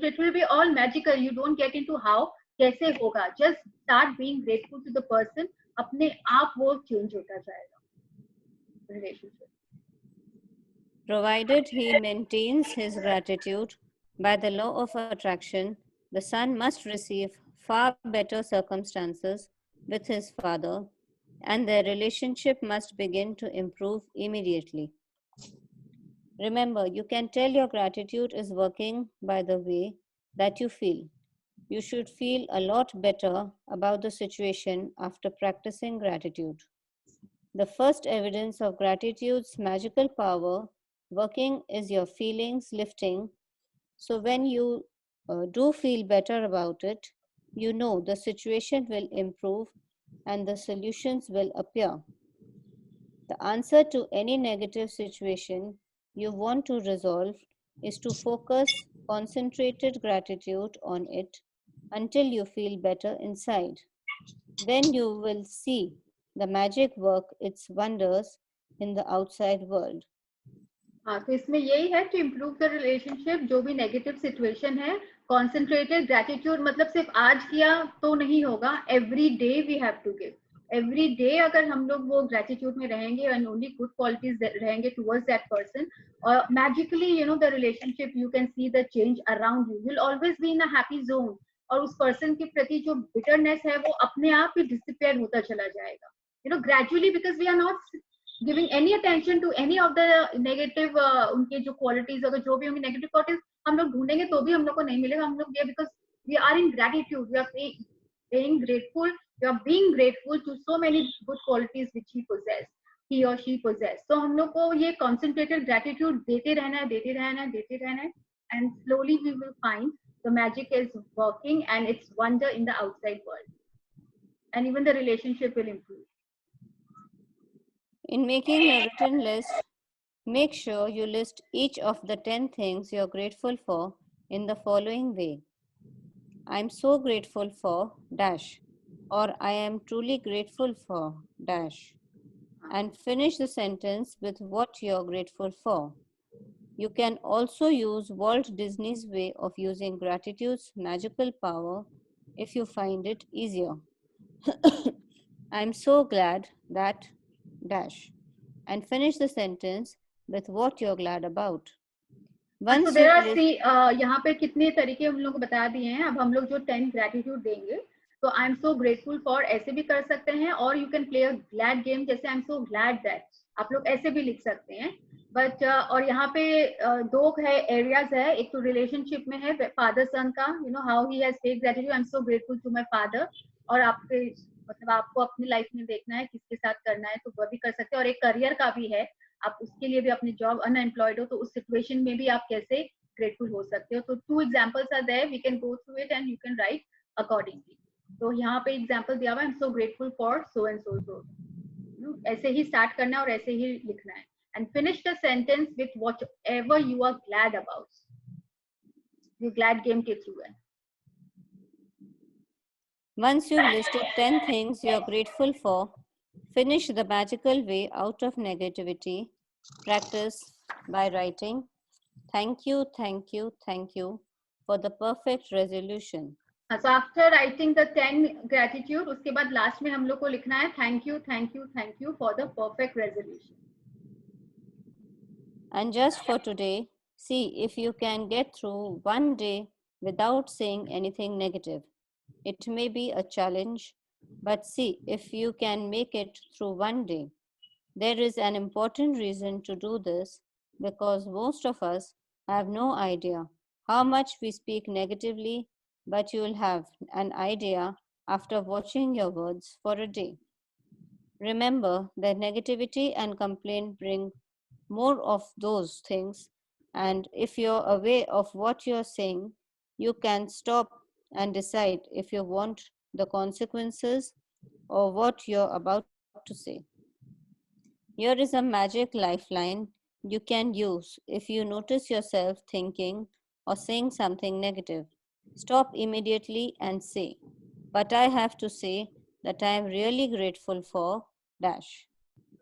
it will be all magical you don't get into how कैसे होगा just start being grateful to the person अपने आप वो change होता जाएगा relationship provided he maintains his gratitude by the law of attraction, the son must receive far better circumstances with his father, and their relationship must begin to improve immediately. Remember, you can tell your gratitude is working by the way that you feel. You should feel a lot better about the situation after practicing gratitude. The first evidence of gratitude's magical power working is your feelings lifting. So, when you do feel better about it, you know the situation will improve and the solutions will appear. The answer to any negative situation you want to resolve is to focus concentrated gratitude on it until you feel better inside. Then you will see the magic work its wonders in the outside world. हाँ, तो इसमें यही है to improve the relationship. जो भी negative situation है, concentrated gratitude मतलब सिर्फ आज किया तो नहीं होगा, every day we have to give. Every day अगर हम लोग वो ग्रेटिट्यूड में रहेंगे एंड ओनली गुड क्वालिटीज रहेंगे टुवर्ड्स दैट पर्सन, और magically you know the relationship, you can see the change around you. Will always be in a happy zone, और उस पर्सन के प्रति जो बिटरनेस है वो अपने आप ही डिसिपेयर होता चला जाएगा, you know, gradually, because we are not giving any attention to any of the negative उनके जो qualities, अगर जो भी होंगे negative qualities हम लोग ढूंढेंगे तो भी हम लोग को नहीं मिलेगा. हम लोग ये because we are in gratitude, we are being grateful, we are being grateful to so many good qualities which he or she possess. तो हम लोग को ये concentrated gratitude देते रहना है, देते रहना है, देते रहना है, and slowly we will find the magic is working and it's wonder in the outside world, and even the relationship will improve. In making a written list, make sure you list each of the 10 things you're grateful for in the following way. I'm so grateful for dash, or I am truly grateful for dash, and finish the sentence with what you're grateful for. You can also use Walt Disney's way of using gratitude's magical power if you find it easier. I'm so glad that dash, and finish the sentence with what you're glad about. So there are यहाँ पे कितने तरीके हम लोग बता दिए हैं. अब हम लोग जो 10 ग्रेटिट्यूड देंगे, तो I am so grateful for ऐसे भी कर सकते हैं, और you can play a glad game, जैसे I am so glad that, आप लोग ऐसे भी लिख सकते हैं. बट और यहाँ पे दो है एरियाज है. एक तो रिलेशनशिप में है फादर सन का, you know how he has take gratitude, I am so grateful to my father, और आपके मतलब आपको अपनी लाइफ में देखना है किसके साथ करना है तो वो भी कर सकते हैं. और एक करियर का भी है, आप उसके लिए भी अपनी जॉब अनएम्प्लॉयड हो तो उस सिचुएशन में भी आप कैसे ग्रेटफुल हो सकते हो. तो 2 examples are there, we can go through it and you can write accordingly. तो यहाँ पे एग्जांपल दिया हुआ है, I am so grateful for so and so so. ऐसे ही स्टार्ट करना है और ऐसे ही लिखना है, and finish the sentence with whatever you are glad about. ये ग्लैड गेम के थ्रू है. Once you've listed 10 things you're grateful for, finish the magical way out of negativity. Practice by writing, thank you, thank you, thank you for the perfect resolution. So after writing the 10 gratitude, उसके बाद last में हम लोग को लिखना है thank you, thank you, thank you for the perfect resolution. And just for today, see if you can get through one day without saying anything negative. It may be a challenge, but see if you can make it through one day. There is an important reason to do this, because most of us have no idea how much we speak negatively, but you will have an idea after watching your words for a day. Remember that negativity and complaint bring more of those things, and if you're aware of what you're saying, you can stop and decide if you want the consequences or what you're about to say. Here is a magic lifeline you can use if you notice yourself thinking or saying something negative. Stop immediately and say, but I have to say that I am really grateful for dash.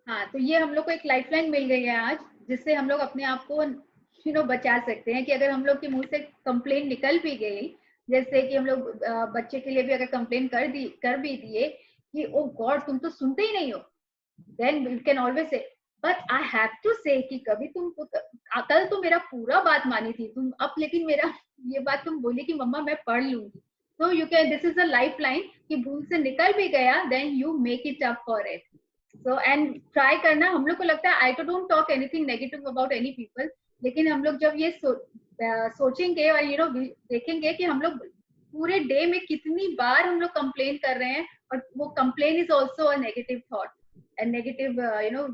हाँ, तो ये हम लोग को एक lifeline मिल गई है आज, जिससे हम लोग अपने आप को यू नो बचा सकते हैं कि अगर हम लोग के मुंह से कंप्लेन निकल भी गई, जैसे कि हम लोग बच्चे के लिए भी अगर कंप्लेन कर भी दिए कि ओ गॉड तुम तो सुनते ही नहीं हो, then you can always say but I have to say कि कभी तुम कल तो मेरा पूरा बात मानी थी तुम, अब लेकिन मेरा ये बात तुम बोली कि मम्मा मैं पढ़ लूंगी, So you can, this is a lifeline कि भूल से निकल भी गया, then you make it up for it. So and try करना, हम लोग को लगता है I don't talk anything negative about any people, लेकिन हम लोग जब ये सोचेंगे और देखेंगे कि हम लोग पूरे डे में कितनी बार हम लोग कंप्लेन कर रहे हैं, और वो complain is also a negative thought, a negative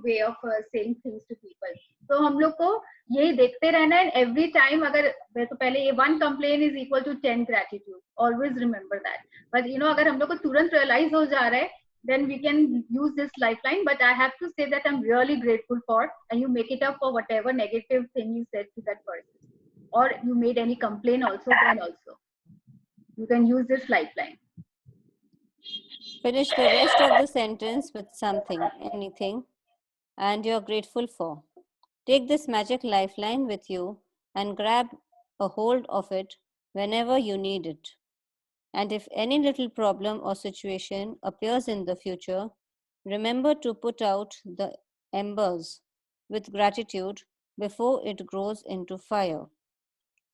way of saying things to people. तो हम लोग को यही देखते रहना है every time. अगर तो पहले ये 1 complaint is equal to 10 gratitude, always remember that. But अगर हम लोग को तुरंत realize हो जा रहा है, then we can use this lifeline. But I have to say that I'm really grateful for, and you make it up for whatever negative thing you said to that person, or you made any complaint also, then also you can use this lifeline. Finish the rest of the sentence with something, anything, and you're grateful for. Take this magic lifeline with you and grab a hold of it whenever you need it. And if any little problem or situation appears in the future, remember to put out the embers with gratitude before it grows into fire.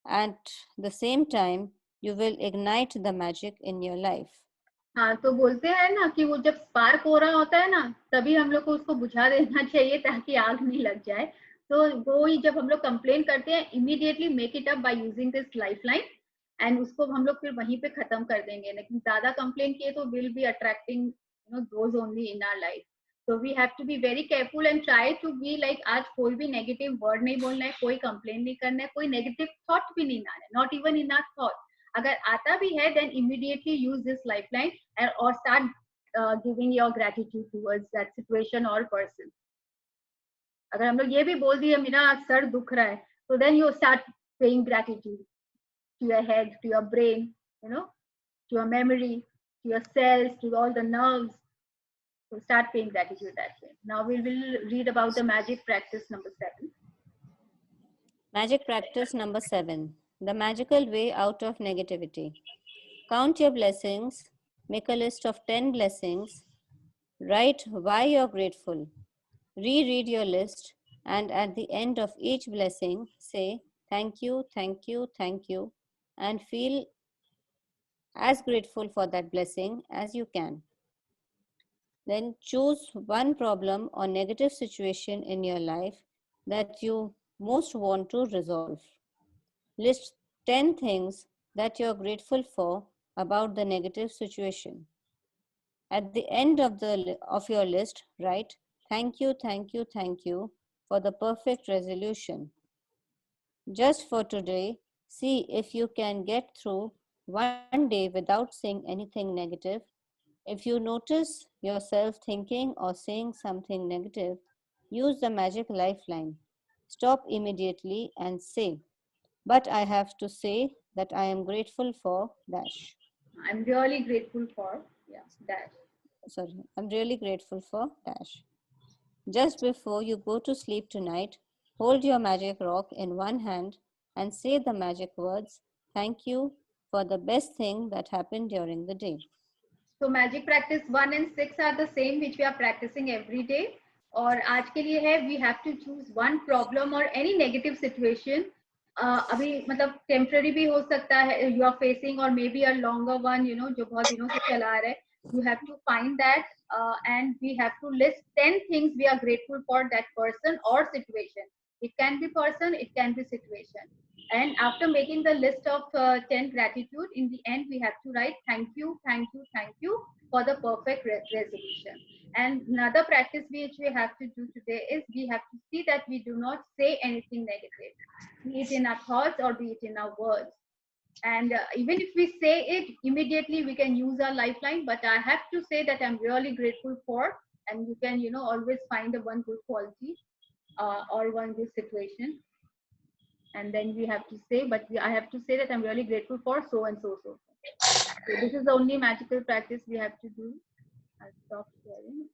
At the same time, you will ignite the magic in your life. हाँ, तो बोलते हैं ना कि वो जब spark हो रहा होता है ना, तभी हम लोग को उसको बुझा देना चाहिए ताकि आग नहीं लग जाए. तो वो ही जब हम लोग कंप्लेन करते हैं, immediately make it up by using this lifeline, and उसको हम लोग फिर वहीं पे खत्म कर देंगे. लेकिन ज्यादा कंप्लेन किए तो will be attracting those only in our life. So we have to be very careful and try to be like, आज कोई भी नेगेटिव वर्ड नहीं बोलना है, कोई कंप्लेन नहीं करना है, कोई नेगेटिव थॉट भी नहीं आना है, not even in our thought. अगर आता भी है, then immediately use this lifeline and or start giving your gratitude towards that situation or person. अगर हम लोग ये भी बोल दिए मेरा सर दुख रहा है, so then you start paying gratitude to your head, to your brain, to your memory, to your cells, to all the nerves. So start paying gratitude that way. Now we will read about the magic practice number 7. Magic practice number 7. The magical way out of negativity. Count your blessings. Make a list of 10 blessings. Write why you're grateful. Reread your list, and at the end of each blessing, say thank you, thank you, thank you, and feel as grateful for that blessing as you can. Then choose one problem or negative situation in your life that you most want to resolve. List 10 things that you're grateful for about the negative situation. At the end of your list, write thank you, thank you, thank you for the perfect resolution. Just for today, see if you can get through one day without saying anything negative. If you notice yourself thinking or saying something negative, use the magic lifeline. Stop immediately and say, but I have to say that I am grateful for dash. I'm really grateful for, dash. Sorry, I'm really grateful for dash. Just before you go to sleep tonight, hold your magic rock in one hand and say the magic words, thank you for the best thing that happened during the day. So magic practice 1 and 6 are the same, which we are practicing every day. और आज के लिए है, we have to choose one problem or any negative situation. अभी मतलब temporary भी हो सकता है, you are facing, or maybe a longer one, जो बहुत दिनों से चला रहा है. You have to find that, and we have to list 10 things we are grateful for that person or situation. It can be person, it can be situation. And after making the list of 10 gratitude, in the end, we have to write thank you, thank you, thank you for the perfect resolution. And another practice which we have to do today is we have to see that we do not say anything negative, be it in our thoughts or be it in our words. And even if we say it, immediately we can use our lifeline, but I have to say that I'm really grateful for, and you can, always find the one good quality or one good situation. And then we have to say, but I have to say that I'm really grateful for so and so. So this is the only magical practice we have to do. I'll stop sharing.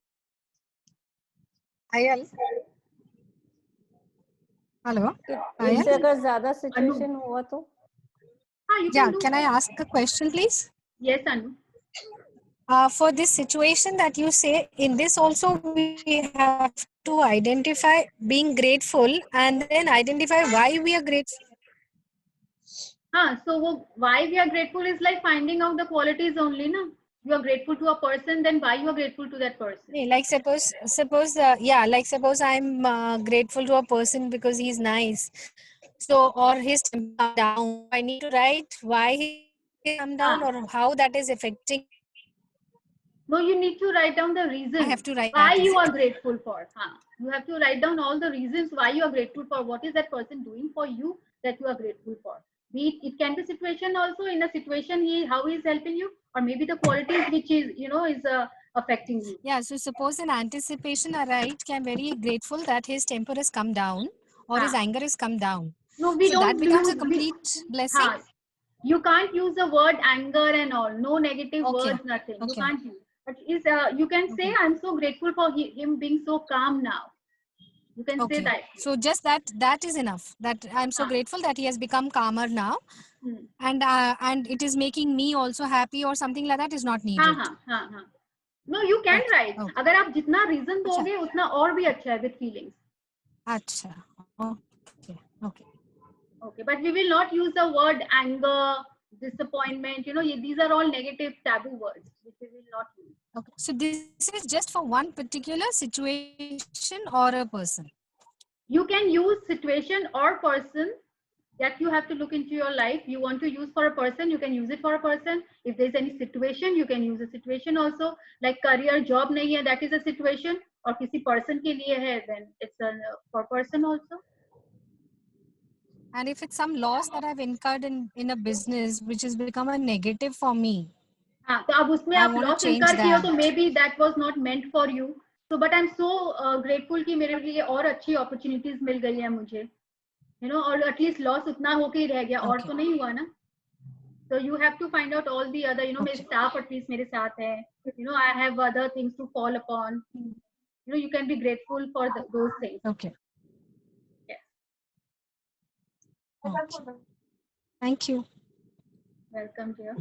Payal. Hello. इससे अगर ज़्यादा situation हुआ तो? Yeah, can I ask a question, please? Yes, Anu. For this situation that you say, in this also we have to identify being grateful and then identify why we are grateful. So why we are grateful is like finding out the qualities only, na? You are grateful to a person, then why you are grateful to that person? Yeah, like suppose I'm grateful to a person because he's nice. So, or his temper come down. I need to write why he come down Ah. or how that is affecting. No, you need to write down the I reason have to write why that, is you are it? grateful for. You have to write down all the reasons why you are grateful for. What is that person doing for you that you are grateful for? Be it can be situation also. In a situation, how he is helping you, or maybe the qualities which is affecting you. Yeah, so suppose in anticipation, I write, I'm very grateful that his temper has come down or his Ah. anger has come down. No, we So that don't becomes a use. complete blessing. You can't use the word anger and all. No negative Okay. words, nothing. You Okay. can't use. But you can say, Okay. I'm so grateful for him being so calm now. You can say Okay. that. So just that is enough. That I'm so Ah. grateful that he has become calmer now, Hmm. and it is making me also happy or something like that is not needed. हाँ. No, you can Okay. write. Okay. अगर आप जितना reason अच्छा. दोगे उतना और भी अच्छा है with feelings. अच्छा. Okay. Okay. Okay, but we will not use the word anger, disappointment. These are all negative taboo words which we will not use. Okay. So this is just for one particular situation or a person. You can use situation or person that you have to look into your life. You want to use for a person, you can use it for a person. If there's any situation, you can use a situation also. Like career, job nahi hai, that is a situation. Or किसी person के लिए है, then it's for person also. And if it's some loss that I've incurred in a business which has become a negative for me, हाँ, तो अब उसमें I आप want to loss change incur किए हो तो that. maybe that was not meant for you. So but I'm so grateful कि मेरे लिए और अच्छी opportunities मिल गई है मुझे. और at least loss उतना होके ही रह गया और Okay. तो नहीं हुआ ना. So you have to find out all the other, my Okay. staff at least मेरे साथ है. I have other things to fall upon. You can be grateful for those things. Okay. Yes. Okay. Thank you. Welcome dear.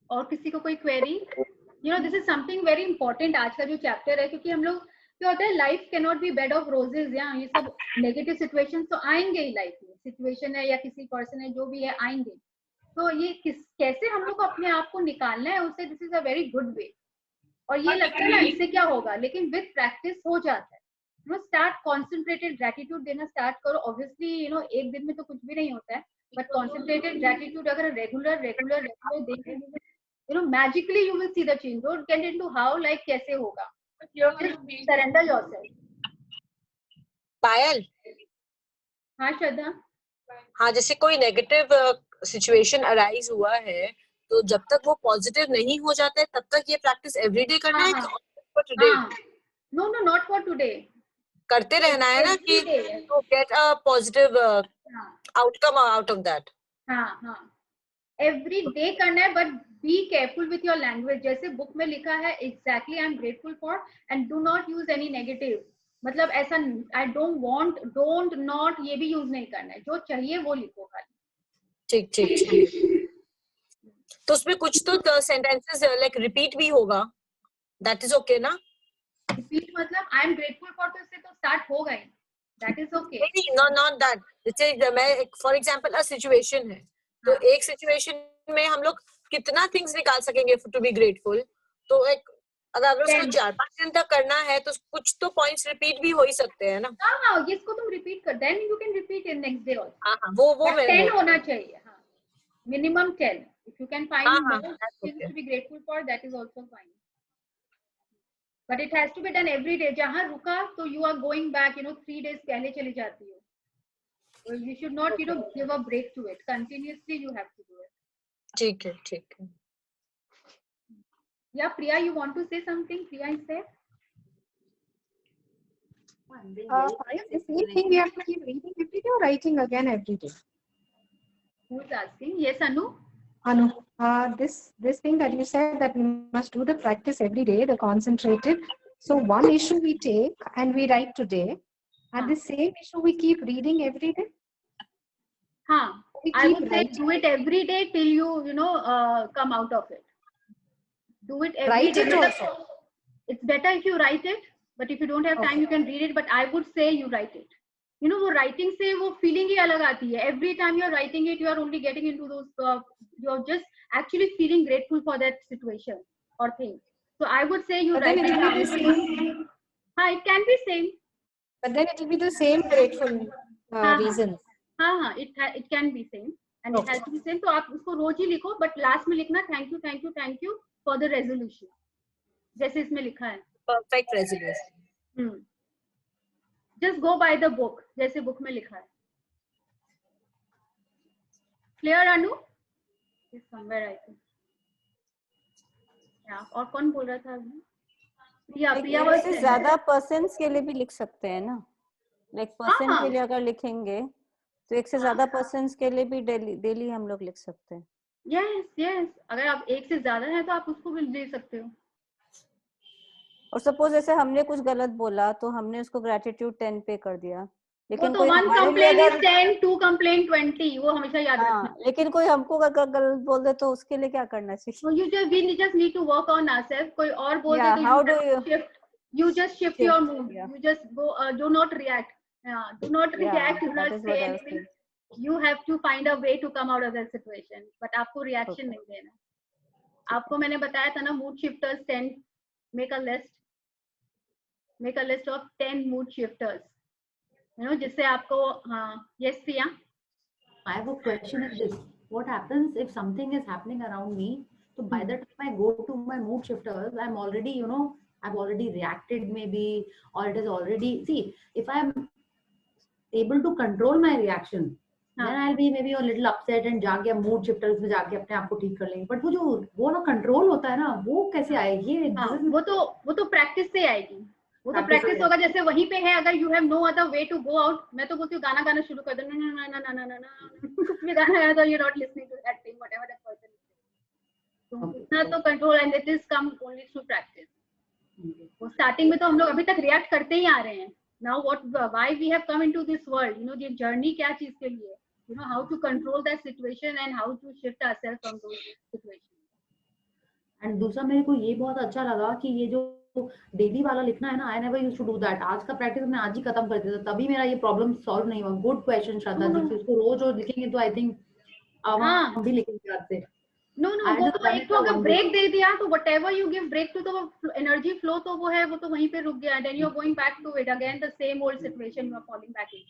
और किसी को कोई query? This is something very important आज का जो chapter है, क्योंकि हम लोग क्या होता है, life cannot be bed of roses. ये सब negative situations तो आएंगे ही life में. Situation है या किसी person है, जो भी है आएंगे. तो ये कैसे हम लोग को अपने आप को निकालना है उससे, this is a very good way. और ये लगता है ना इससे क्या होगा, लेकिन विद प्रैक्टिस हो जाता है. स्टार्ट कॉन्सेंट्रेटेड ग्रेटिट्यूड देना स्टार्ट करो. ऑब्वियसली एक दिन में तो कुछ भी नहीं होता है, बट कॉन्सेंट्रेटेड ग्रेटिट्यूड अगर रेगुलर देंगे, magically you will see the change. Don't get into how like कैसे होगा, सरेंडर योरसेल्फ. पायल, हाँ श्रद्धा. हाँ, जैसे कोई नेगेटिव सिचुएशन अराइज हुआ है तो जब तक वो पॉजिटिव नहीं हो जाता है तब तक ये प्रैक्टिस एवरीडे करना है for today? No not for today. करते रहना है ना कि to get a positive outcome out of that. हाँ एवरी डे करना है, but be careful with your language. जैसे बुक में लिखा है exactly I am grateful for, and do not use any negative. मतलब ऐसा I don't want, don't not ये भी यूज नहीं करना है. जो चाहिए वो लिखो खाली. ठीक. तो उसमें कुछ तो सेंटेंसेस लाइक रिपीट भी होगा, दैट इज ओके ना? रिपीट मतलब आई एम ग्रेटफुल फॉर, तो इससे तो स्टार्ट होगा ही. That is okay. नहीं, नॉट दैट. जैसे मैं फॉर एग्जांपल अ सिचुएशन है, तो एक सिचुएशन में हम लोग कितना थिंग्स निकाल सकेंगे टू बी ग्रेटफुल. तो एक अगर उसको 4-5 दिन तक करना है तो कुछ तो पॉइंट्स रिपीट भी हो ही सकते हैं ना. हाँ इसको तुम रिपीट कर, then you can repeat in next day also. हाँ वो 10 होना चाहिए. हाँ, minimum 10. If you can find हाँ, more things to be grateful for, that is also fine. But it has to be done every day. जहाँ रुका तो you are going back, 3 days पहले चली जाती हो. So you should not, give a break to it. Continuously you have to do it. ठीक है. Yeah, Priya, you want to say something? Priya is there. The same thing we have to keep reading every day or writing again every day? Who is asking? Yes, Anu. Anu, this thing that you said that we must do the practice every day, the concentrated. So one issue we take and we write today, and the same issue we keep reading every day. I would say do it every day till you come out of it. Do it every day. Write it also. It's better if you write it, but if you don't have time, you can read it. But I would say you write it. you know, वो writing से वो feeling ही अलग आती है. Every time you're writing it, you're only getting into those, you're just actually feeling grateful for that situation or thing. So I would say you But write then it it will be the down. same. It can be same. But then it will be the same grateful reasons. हाँ, it can be same and it has to be same. तो आप उसको रोज ही लिखो, but last में लिखना thank you for the resolution. जैसे इसमें लिखा है. Perfect resolution. Just go by the book, जैसे book में लिखा है. Clear, Anu? Is somewhere I think. Yeah. और कौन बोल रहा था अभी? प्रिया एक से ज्यादा पर्सन्स के लिए भी लिख सकते हैं ना. लाइक पर्सन के लिए अगर लिखेंगे तो एक से ज्यादा पर्सन्स के लिए भी डेली हम लोग लिख सकते हैं. यस, अगर आप एक से ज्यादा है तो आप उसको भी दे सकते हो. और सपोज जैसे हमने कुछ गलत बोला तो हमने उसको ग्रेटिट्यूड 10 पे कर दिया, लेकिन तो कोई 1 हमारे लिए complaint is अगर 10, 2 complaint 20, वो हमेशा याद रखना. लेकिन कोई हमको अगर गलत बोल दे तो उसके लिए क्या करना चाहिए? So we just need to work on ourselves. कोई और बोल दे how do तो you just shift your mood. Yeah. You just go, do not react. Do not react. Do not say anything. You have to find a way to come out of that situation. But आपको reaction नहीं देना. आपको मैंने बताया था ना, mood shifters 10. Make a list of 10 mood shifters. You know, जिससे आपको yes Priya. I have a question of this. What happens if something is happening around me? So by the time I go to my mood shifters, I'm already, you know, I've already reacted maybe, or it is already, see, if I'm able to control my reaction, then I'll be maybe a little upset and जाके mood shifters में जाके अपने आप को ठीक कर लेंगे. But वो ना control होता है ना, वो कैसे आएगी? वो तो practice से आएगी. वो तो प्रैक्टिस होगा. जैसे वहीं पे है, अगर you have no other way to go out, मैं तो बोलती हूँ गाना शुरू कर दो. ना कुछ भी गाना है तो you not listening to that thing whatever that person is. इतना तो control, and it is come only through practice. वो स्टार्टिंग में तो हम लोग अभी तक रिएक्ट करते ही आ रहे हैं. Now why we have come into this world, you know, ये जर्नी क्या चीज के लिए, you know, how to control that situation and how to shift ourselves from those situations. And दूसरा मेरे को ये बहुत अच्छा लगा कि ये जो डेली वाला लिखना है ना, I never used to do that. आज का प्रैक्टिस मैं आज ही खत्म कर देता, तभी मेरा ये प्रॉब्लम सॉल्व नहीं हुआ. गुड क्वेश्चन श्रद्धा जी. इसको रोज लिखेंगे तो आई थिंक हम भी लिखेंगे आज से. नो वो तो एक तो अगर ब्रेक दे दिया तो whatever you give break to, तो एनर्जी फ्लो तो वो है, वो तो वहीं पे रुक गया. Then you are going back to it again, the same old situation you are falling back in.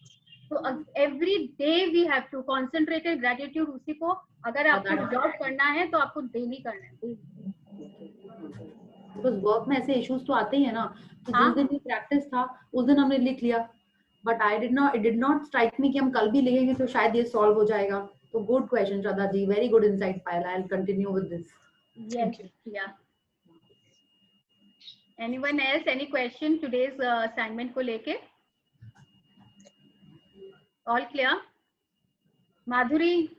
तो every day we have to concentrated gratitude. उसी को अगर आपको रिजॉल्व करना है तो आपको डेली करना है. बिकॉज वर्क में ऐसे इश्यूज तो आते ही है ना. तो जिस दिन ये प्रैक्टिस था उस दिन हमने लिख लिया, but it did not strike मी कि हम कल भी लिखेंगे तो शायद ये सॉल्व हो जाएगा. तो good question Shraddha ji, very good insight Payal. I will continue with this. Yes, yeah. Anyone else, any question today's assignment को लेके? All clear? माधुरी,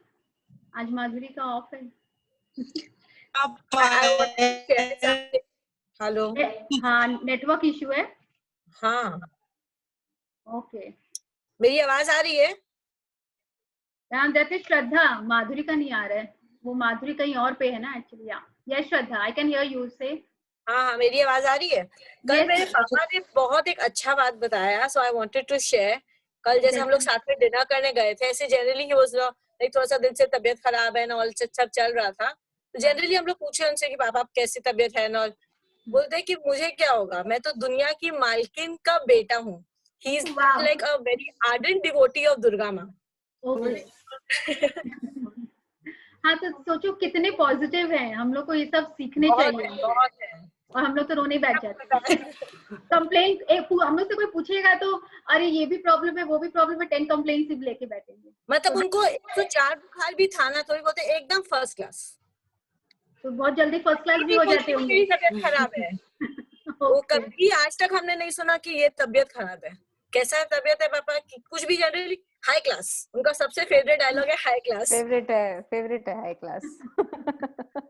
आज माधुरी का ऑफ है. हेलो. हाँ, नेटवर्क इशू है. हाँ, ओके. मेरी आवाज आ रही है? दैट इज श्रद्धा. माधुरी का नहीं आ रहा है. वो माधुरी कहीं और पे है ना actually. Yes Shraddha, I can hear you से. हाँ, मेरी आवाज आ रही है. कल मेरे पापा ने बहुत एक अच्छा बात बताया, सो आई वांटेड टू शेयर. कल जैसे हम लोग साथ में डिनर करने गए थे, ऐसे जनरली ही वाज लाइक थोड़ा सा दिन से तबीयत खराब है ना, ऑल सब चल रहा था. तो जनरली हम लोग पूछे उनसे कि पापा आप कैसी तबीयत है ना, बोलते कि मुझे क्या होगा, मैं तो दुनिया की मालकिन का बेटा हूँ. He is like a very ardent devotee of Durga माँ. हाँ, तो सोचो कितने पॉजिटिव हैं. हम लोग को ये सब सीखने चाहिए. और हम लोग तो रोने बैठ जाते हैं. कंप्लेंट हम लोग से कोई पूछेगा तो अरे ये भी प्रॉब्लम है, वो भी प्रॉब्लम है, 10 कंप्लेंट सिर्फ लेके बैठेंगे. मतलब उनको 104 बुखार भी था ना, तो भी बोलते एकदम फर्स्ट क्लास. तो बहुत जल्दी फर्स्ट क्लास भी हो जाते होंगे. तबीयत खराब है. वो कभी आज तक हमने नहीं सुना कि ये तबीयत खराब है. कैसा तबीयत है पापा की, कुछ भी. जनरली हाई क्लास, उनका सबसे फेवरेट डायलॉग है हाई क्लास. फेवरेट है हाई क्लास.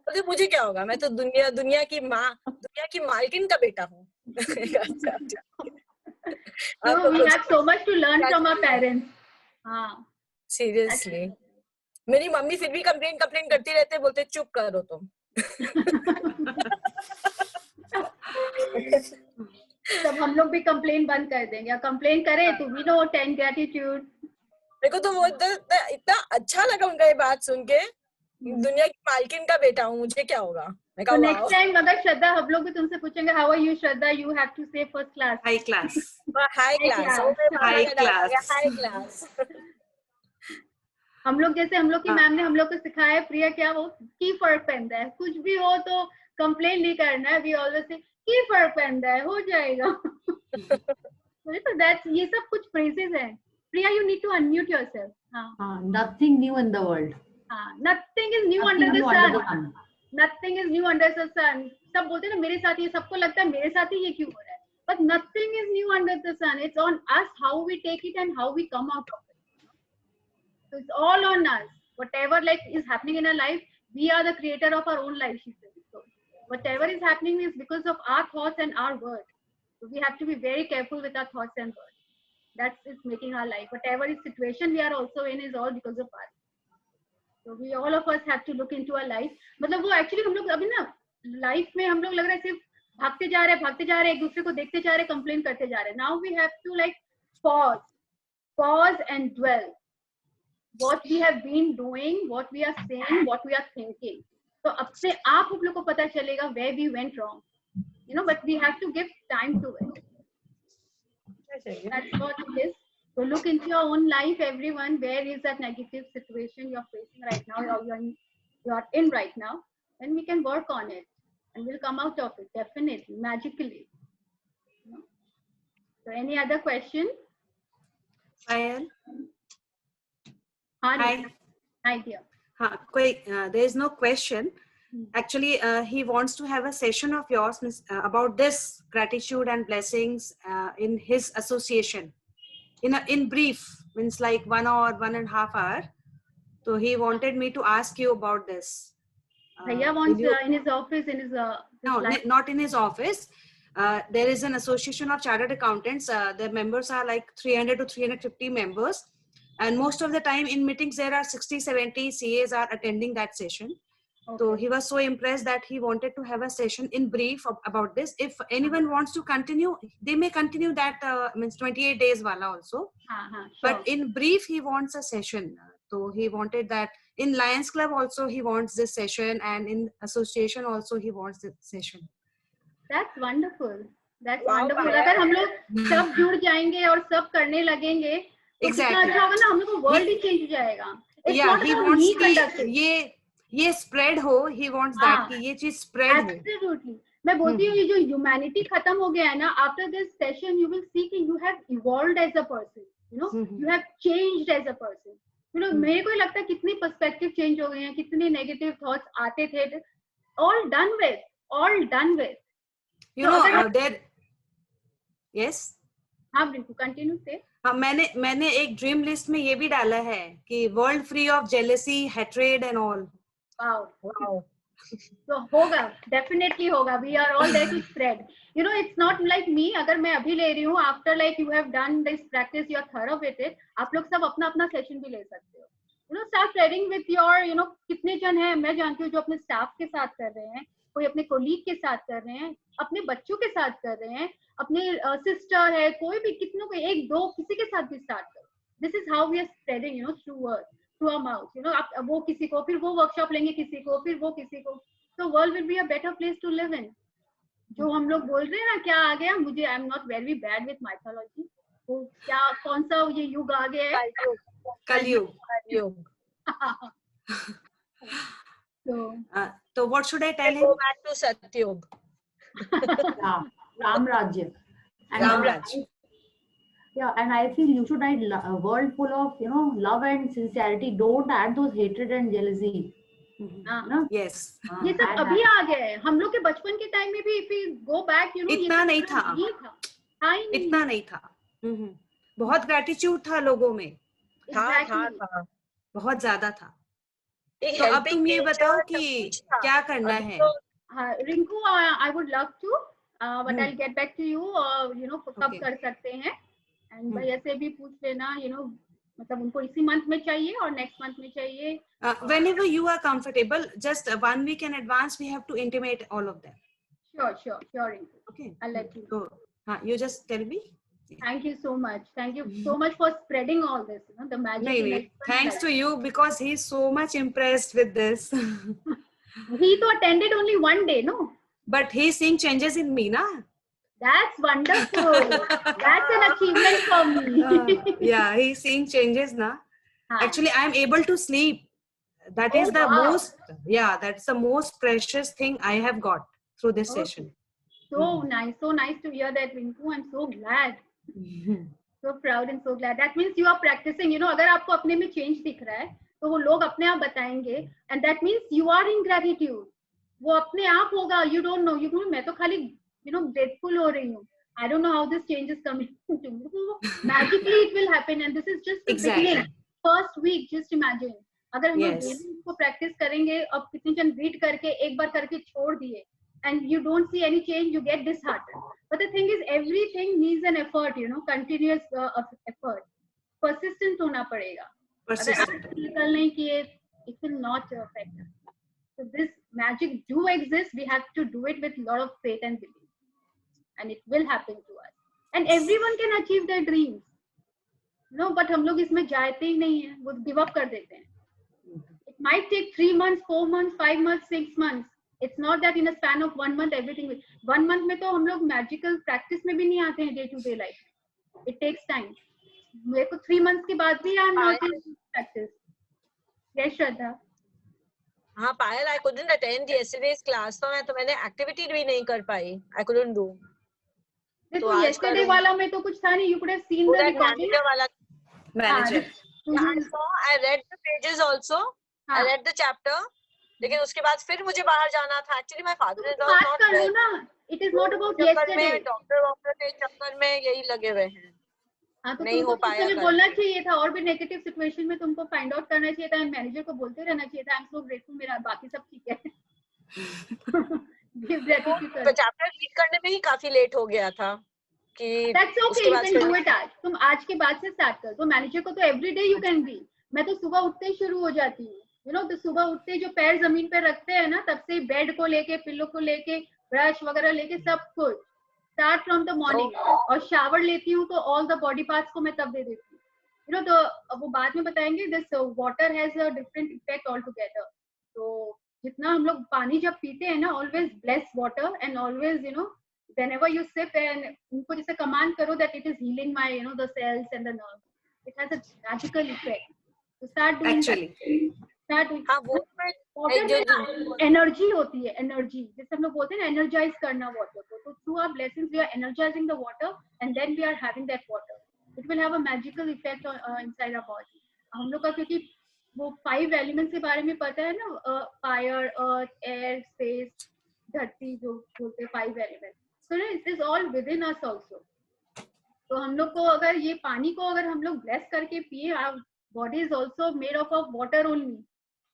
तो मुझे क्या होगा, मैं तो दुनिया की माँ, दुनिया की मालकिन का बेटा हूँ. We have so much to learn from our parents. हाँ. Seriously. मेरी मम्मी फिर भी कंप्लेन करती रहते, बोलते चुप करो तुम. तब हम लोग भी कंप्लेन बंद कर देंगे, कंप्लेन करें तो वी नो 10 ग्रेटिट्यूड। मेरे को तो वो इतना अच्छा लगा उनका ये बात सुन के, दुनिया की मालकिन का बेटा हूँ, मुझे क्या होगा। मैं तो कहा नेक्स्ट टाइम अगर श्रद्धा हम लोग भी तुमसे पूछेंगे how are you Shraddha, you have to say first class, High class. High class, वो मेरे माथा High में डाल दिया, class. High class. हम लोग जैसे हम लोग की हाँ। मैम ने हम लोग को सिखाया है, प्रिया क्या वो की फर्क पड़ता है, कुछ भी हो तो कंप्लेन नहीं करना है, वी ऑलवेज से की फर्क पड़ता है, हो जाएगा। तो दैट्स, ये सब कुछ फ्रेजेस हैं। Priya you need to unmute yourself. हाँ, nothing new in the world, nothing is new under the sun, nothing is new under the sun. सब बोलते हैं ना मेरे साथ ये, सबको लगता है मेरे साथ ही ये क्यों हो रहा है, but nothing is new under the sun, it's on us how we take it and how we come out of it. So it's all on us. Whatever like is happening in our life, we are the creator of our own life. She said. So whatever is happening is because of our thoughts and our words. So we have to be very careful with our thoughts and words. That's is making our life. Whatever is situation we are also in is all because of us. So we all of us have to look into our life. मतलब वो actually हम लोग अभी ना life में हम लोग लग रहा है सिर्फ भागते जा रहे हैं, एक दूसरे को देखते जा रहे हैं, complain करते जा रहे हैं. Now we have to like pause and dwell. What we have been doing, what we are saying, what we are thinking. So अपने आप हम लोग को पता चलेगा where we went wrong, you know, but we have to give time to it. That's what it is. So look into your own life, everyone. Where is that negative situation you're facing right now, or you're in right now, and we can work on it, and we'll come out of it definitely, magically. You know? So any other question? Payal? Hi. Hi, dear. There is no question. Actually, he wants to have a session of yours about this gratitude and blessings in his association. In brief, means like 1 hour, 1.5 hours. So he wanted me to ask you about this. Bhaiya wants in his office, in his no, not in his office. There is an association of chartered accountants. Their members are like 300 to 350 members. And most of the time in meetings, there are 60, 70 CAs are attending that session. Okay. So he was so impressed that he wanted to have a session in brief about this. If anyone wants to continue, they may continue that means 28 days wala also. Sure. But in brief, he wants a session. So he wanted that in Lions Club also, he wants this session, and in association also, he wants this session. That's wonderful. That's wonderful. अगर हम लोग सब जुड़ जाएंगे और सब करने लगेंगे, तो कितना अच्छा होगा ना, हम लोग को वर्ल्ड ही चेंज हो जाएगा. Yeah, he wants कि ये spread हो. He wants that कि ये चीज spread हो. Absolutely. मैं बोलती हूँ ये जो humanity खत्म हो गया है ना, after this session you will see कि you have evolved as a person. You know, you have changed as a person. You know, मेरे को लगता है कितनी perspective change हो गए हैं, कितने negative thoughts आते थे. All done with. You know, there. Yes. हाँ, बिल्कुल continue से. हाँ, मैंने एक ड्रीम लिस्ट में ये भी डाला है कि world free of jealousy, hatred and all. Wow. तो होगा, डेफिनेटली होगा. We are all there to spread. You know, it's not like me. अगर मैं अभी ले रही हूँ, after like you have done this practice, you are thorough with it, आप लोग सब अपना अपना सेशन भी ले सकते हो. You know, start spreading with your, you know, कितने जन हैं मैं जानती हूँ जो अपने स्टाफ के साथ कर रहे हैं, कोई अपने कोलीग के साथ कर रहे हैं, अपने बच्चों के साथ कर रहे हैं, अपने सिस्टर है, कोई भी, कितनों को, एक दो, किसी के साथ भी स्टार्ट करो. This is how we are spreading, you know, through word, through our mouth. You know, आप वो किसी को, फिर वो वर्कशॉप लेंगे किसी को, फिर वो किसी को. तो world will be a better place to live in. जो हम लोग बोल रहे हैं ना, क्या आ गया, मुझे I am not very bad with mythology. वो क्या, कौन सा ये युग आ गया है? कलयुग. So what should I tell him? Go back to Satyug. Ramrajya. Yeah, and I feel you should write a world full of, you know, love and sincerity. Don't add those hatred and jealousy. No? Yes. ये सब अभी आ गए हैं. हम लोग के बचपन के टाइम में भी, if we go back, you know, इतना नहीं था. इतना नहीं था. बहुत ग्रेटिट्यूड था लोगों में. था. बहुत ज्यादा था. तो अब तुम ये बताओ कि क्या करना है. Rinku, I would love to, but I'll get back to you. You know, कब कर सकते हैं? And भैया से भी पूछ लेना. You know, मतलब उनको इसी मंथ में चाहिए और नेक्स्ट मंथ में चाहिए. Whenever you are comfortable, just 1 week in advance, we have to intimate all of them. Sure, Rinku. Okay. I'll let you know. You just tell me. Thank you so much. Thank you so much for spreading all this. You know, the magic in No, everyone's thanks life. to you, because he's so much impressed with this. He to attended only one day, no? But he's seeing changes in me, na? That's wonderful. That's an achievement for me. Yeah, he's seeing changes, na? Haan. Actually, I'm able to sleep. That is Oh, the wow. most, that's the most precious thing I have got through this Okay. session. So nice to hear that, Rinku. I'm so glad. So proud and so glad. That means you are practicing. You know, अगर आपको अपने में change दिख रहा है, तो वो लोग अपने आप बताएंगे. And that means you are in gratitude. वो अपने आप होगा. You don't know. You know, मैं तो खाली, you know, grateful हो रही हूँ. I don't know how this change is coming to me. Magically it will happen, and this is just the beginning. First week, just imagine. अगर हम लोग daily इसको practice करेंगे, अब कितने जन read करके एक बार करके छोड़ दिए, and you don't see any change, you get disheartened. But the thing is, everything needs an effort, you know, continuous effort. Persistent होना पड़ेगा. अगर आप निकल नहीं किए, it will not affect us. So this magic do exist. We have to do it with a lot of faith and belief, and it will happen to us. And everyone can achieve their dreams. No, but हम लोग इसमें जाते ही नहीं हैं. वो give up कर देते हैं. It might take 3 months, 4 months, 5 months, 6 months. It's not that in a span of 1 month everything will. 1 month में तो हम लोग magical practice में भी नहीं आते हैं day to day life. It takes time. मेरे को 3 months के बाद भी I'm not in practice. Yes, Shraddha. हाँ पायल, I couldn't attend yesterday's class, तो मैंने activity भी नहीं कर पाई. I couldn't do. देखो yesterday वाला में तो कुछ था नहीं. You could have seen the recording. Manager. I read the pages also. I read the chapter. लेकिन उसके बाद फिर मुझे बाहर जाना था. Actually my father-in-law is not well. It is not about yesterday. Doctor के चक्कर में यही लगे हुए हैं. हाँ, तो नहीं हो पाया. बोलना चाहिए था, और भी नेगेटिव सिचुएशन में तुमको फाइंड आउट करना चाहिए था. मैनेजर को बोलते रहना चाहिए था, आई एम सो ग्रेटफुल, मेरा बाकी सब ठीक है. Give gratitude. तो चैप्टर रीड करने में ही काफी लेट हो गया था कि that's okay, you can do it आज. तुम आज के बाद से स्टार्ट कर दो. मैनेजर को तो एवरीडे यू कैन बी. मैं तो सुबह उठते ही शुरू हो जाती हूँ. यू नो, तो सुबह उठते जो पैर जमीन पे रखते हैं ना, तब से बेड को लेके, पिल्लो को लेके, ब्रश वगैरह लेके, सब कुछ स्टार्ट फ्रॉम द मॉर्निंग. और शावर लेती हूँ तो ऑल द बॉडी पार्ट्स को मैं तब दे देती हूँ. यू नो, तो वो बाद में बताएंगे. This water has a different effect all together. तो जितना हम लोग पानी जब पीते हैं ना, always bless water and always, you know, whenever you sip, and उनको जैसे कमांड करो that it is healing my, you know, the cells and the nerves. It has a magical effect. So start doing Actually. that. Start doing. हाँ, वो energy होती है, energy जैसे हम लोग बोलते हैं ना, एनर्जाइज करना वाटर को. तो through our blessings we are energising the water, and then we are having that water. It will have a magical effect inside our body. हम लोग का क्योंकि वो 5 एलिमेंट्स के बारे में पता है ना, फायर, अर्थ, एयर, स्पेस, धरती, जो बोलते हैं 5 elements. So it is all within us also. तो हम लोग को अगर ये पानी को अगर हम लोग ब्लेस करके पिए, our body is also made of water only.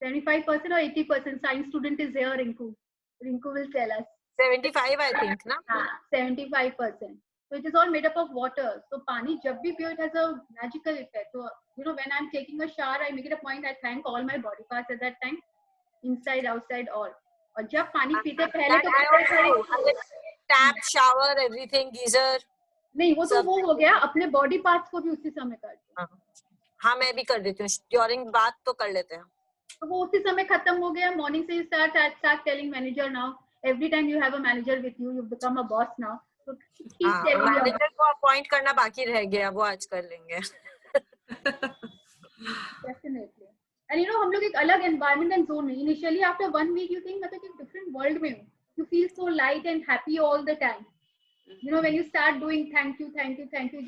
75% or 80%. Science student is here, Rinku. Rinku will tell us. 75 I think, ना? हाँ, 75%. So it is all made up of water. So पानी जब भी पियो, it has a magical effect. So you know, when I'm taking a shower, I make it a point. I thank all my body parts at that time, inside, outside, all. और जब पानी पीते पहले तो टैप, शावर, एवरीथिंग, गीजर. नहीं, वो तो वो हो गया. अपने बॉडी पार्ट्स को भी उसी समय कर. हाँ, मैं भी कर देती हूँ. ड्यूरिंग बात तो कर लेते हैं. तो वो उसी समय खत्म हो गया. मॉर्निंग से start telling manager now. Every time you have a manager with you, you become a boss now. So keep telling your manager को अपॉइंट करना बाकी रह गया, वो आज कर लेंगे. Definitely. And you know, हम लोग एक अलग environment and zone में. Initially after 1 week you think मतलब एक different world में हूँ. You feel so light and happy all the time. You know, when you start doing thank you,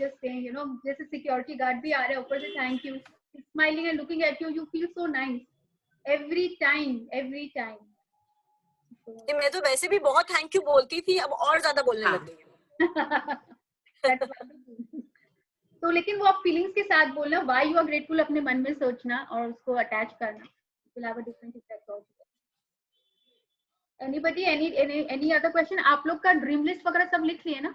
just saying, you know, जैसे security guard भी आ रहा है ऊपर से thank you, smiling and looking at you, you feel so nice. Every time. मैं तो वैसे भी बहुत थैंक यू बोलती थी, अब और ज्यादा बोलने लग गई हूँ. तो लेकिन वो आप फीलिंग्स के साथ बोलना, why you are grateful अपने मन में सोचना और उसको अटैच करना. It will have a different effect also. Anybody, any other question? आप लोग का ड्रीम लिस्ट वगैरह सब लिख लिए ना?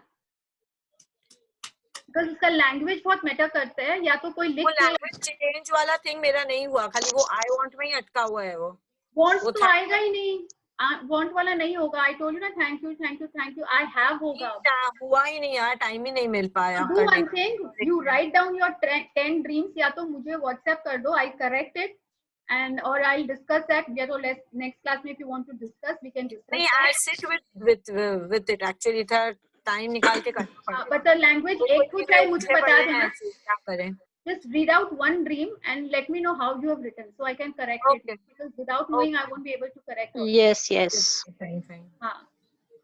Because उसका लैंग्वेज बहुत मैटर करता है. या तो कोई लिख वो लैंग्वेज चेंज वाला थिंग मेरा नहीं हुआ, खाली वो आई वांट में ही अटका हुआ है. वो वांट्स तो आएगा ही नहीं. want वाला नहीं होगा. I told you ना, thank you, thank you, thank you. I have होगा. हुआ ही नहीं यार, टाइम ही नहीं मिल पाया. Do one thing, you write down your 10 dreams. या तो मुझे WhatsApp कर दो, I correct it, and or I'll discuss that. या तो next class में if you want to discuss, we can discuss. नहीं, I sit with it actually. था टाइम निकाल के करना पड़ता है. But the language एक कुछ है, मुझे बता देना. क्या करें? Just read out one dream and let me know how you have written, so I can correct it. Because without knowing, I won't be able to correct it. Yes, yes. Fine. हाँ,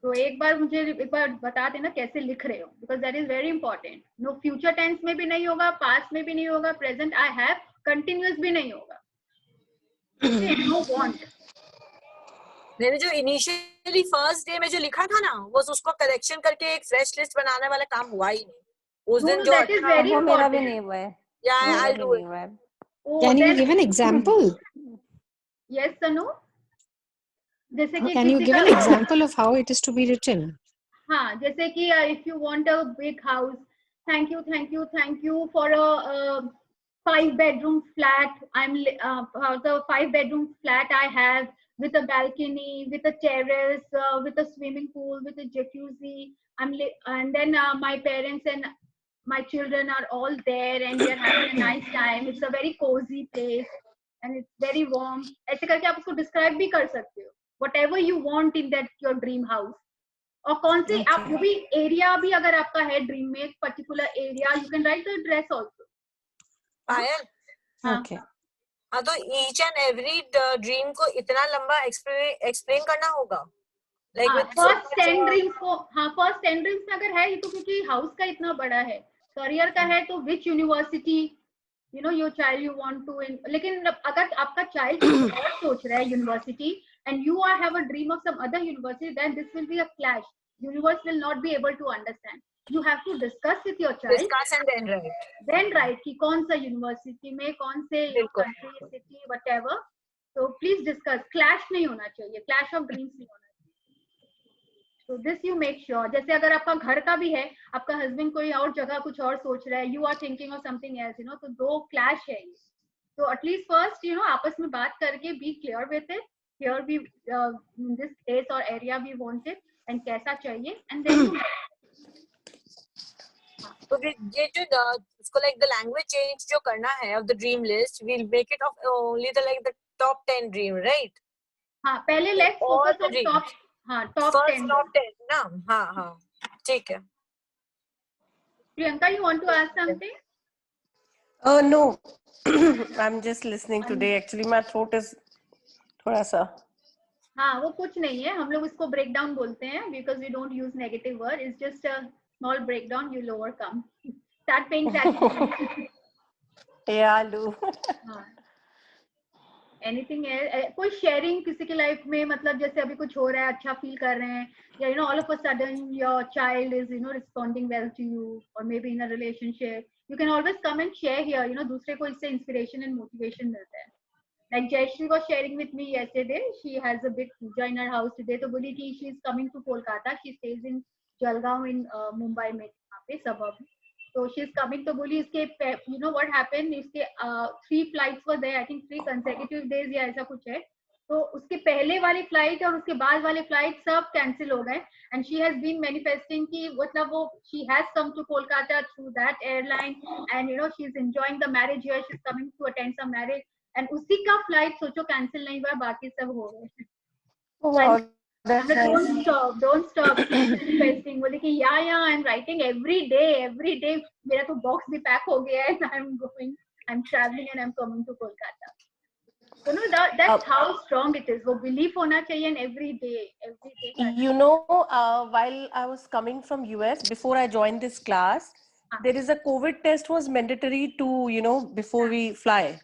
तो एक बार मुझे एक बार बता देना कैसे लिख रहे हो, because that is very important. No future tense में भी नहीं होगा, past में भी नहीं होगा, present I have, continuous भी नहीं होगा. Okay, no want. मैंने जो इनिशियली फर्स्ट डे में जो लिखा था ना, वो उसको करेक्शन करके एक फ्रेश लिस्ट बनाने वाला काम हुआ ही नहीं. उस दिन जो that is very वो मेरा भी important. नहीं हुआ है. Yeah, I'll do it. Oh, Can you then- give an example? Yes, Tanu. जैसे कि Can you किसी give का- an example of how it is to be written? हाँ, जैसे कि if you want a big house, thank you for a 5-bedroom flat. For the 5-bedroom flat I have with a balcony, with a terrace, with a swimming pool, with a jacuzzi. And then my parents and my children are all there, and we are having a nice time. It's a very cozy place, and it's very warm. ऐसे करके आप उसको describe भी कर सकते हो. Whatever you want in that your dream house. और कौन से आप वो भी एरिया भी अगर आपका है ड्रीम में, particular area, you can right the address also. Payal, Okay. हाँ, तो ईच एंड एवरी ड्रीम को इतना लंबा एक्सप्लेन करना होगा. फर्स्ट 10 ड्रीम्स को, हाँ फर्स्ट 10 ड्रीम्स में अगर है, ये तो क्योंकि हाउस का इतना बड़ा है, करियर का है तो which university you know your child you want to. लेकिन अगर आपका चाइल्ड और सोच रहा है university and you have a dream of some other university, then this will be a clash. Universe will not be able to understand. You have to discuss with your child. Discuss and then write. Then write कि कौन सा university में, कौन से country, city, whatever. So please discuss. Clash नहीं होना चाहिए. Clash of dreams नहीं होना चाहिए. So this you make sure. जैसे अगर आपका घर का भी है, आपका husband कोई और जगह कुछ और सोच रहा है, you are thinking of something else, you know, तो दो clash है ये. So at least first, you know, आपस में बात करके be clear with it. Here we in this place or area we want it and कैसा चाहिए, and then तो ये जो उसको like the language change जो करना है of the dream list, we'll make it of only the like the top 10 dream, right? हाँ, पहले let's focus on top. हाँ, top 10. Top 10 ना. हाँ, ठीक है. Priyanka, you want to ask something? Oh no, I'm just listening today. Actually, my throat is थोड़ा सा. हाँ, वो कुछ नहीं है, हम लोग इसको break down बोलते हैं, because we don't use negative word. It's just a small breakdown. You'll overcome. Start paying taxes. Yeah, I'll do. हाँ. Anything else? कोई sharing किसी की life में, मतलब जैसे अभी कुछ हो रहा है, अच्छा feel कर रहे हैं, या you know all of a sudden your child is you know responding well to you, or maybe in a relationship, you can always come and share here. You know दूसरे को इससे inspiration and motivation मिलता है. Like Jayashree was sharing with me yesterday. She has a big puja in her house today. तो बोली कि she is coming to Kolkata. She stays in Jalgaon in Mumbai में, वहाँ पे suburb. So she is coming. तो बोली इसके you know what happened? इसके 3 flights were there. I think 3 consecutive days या ऐसा कुछ है. तो उसके पहले वाली flight और उसके बाद वाले flight सब cancel हो गए. And she has been manifesting कि मतलब वो she has come to Kolkata through that airline, and you know she is enjoying the marriage here. She is coming to attend some marriage. And उसी का flight सोचो cancel नहीं हुआ, बाकी सब हो गए. Wow, that's nice. Don't stop manifesting. बोले कि yeah, I'm writing every day. मेरा तो बॉक्स भी पैक हो गया है. I'm traveling and I'm coming to Kolkata. So no, that's how strong it is. वो belief होना चाहिए, and every day. You know, while I was coming from US, before I joined this class, there is a COVID test was mandatory to, you know, before we fly.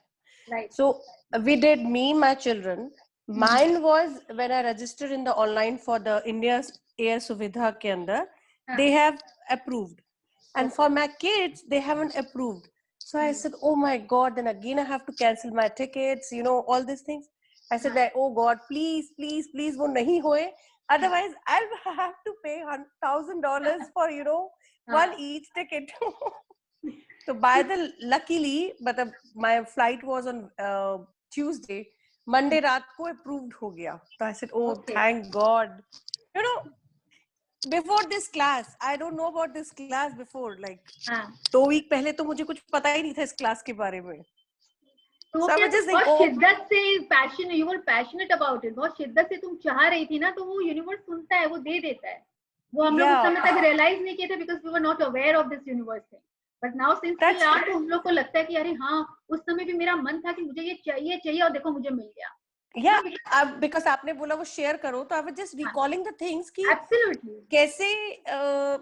Right. So we did, me, my children. Mine was when I registered in the online for the India's Air Suvidha ke andar, they have approved. And for my kids, they haven't approved. So I said, oh my God, then again I have to cancel my tickets, you know, all these things. I said that, oh God, please, wo nahi hoye. Otherwise, I'll have to pay $1,000 for, you know, one each ticket. So luckily, but my flight was on Tuesday. Monday रात को approved हो गया. तो I said oh thank God. You know before this class I don't know about this class before, like 2 week पहले तो मुझे कुछ पता ही नहीं था इस क्लास के बारे में. तो So I क्या was तुम just like, बहुत oh, शिद्दत से passion, you were passionate about it, बहुत शिद्दत से तुम चाह रही थी ना, तो वो यूनिवर्स सुनता है, वो दे देता है. वो हम लोग उस समय तक रियलाइज नहीं किए थे because we were not aware of this universe thing. But now since we are, तो हम लोग को लगता है कि अरे हाँ, उस समय भी मेरा मन था कि मुझे ये चाहिए और देखो मुझे मिल गया. Yeah, because आपने बोला वो शेयर करो, तो I was just recalling the things कि Absolutely. कैसे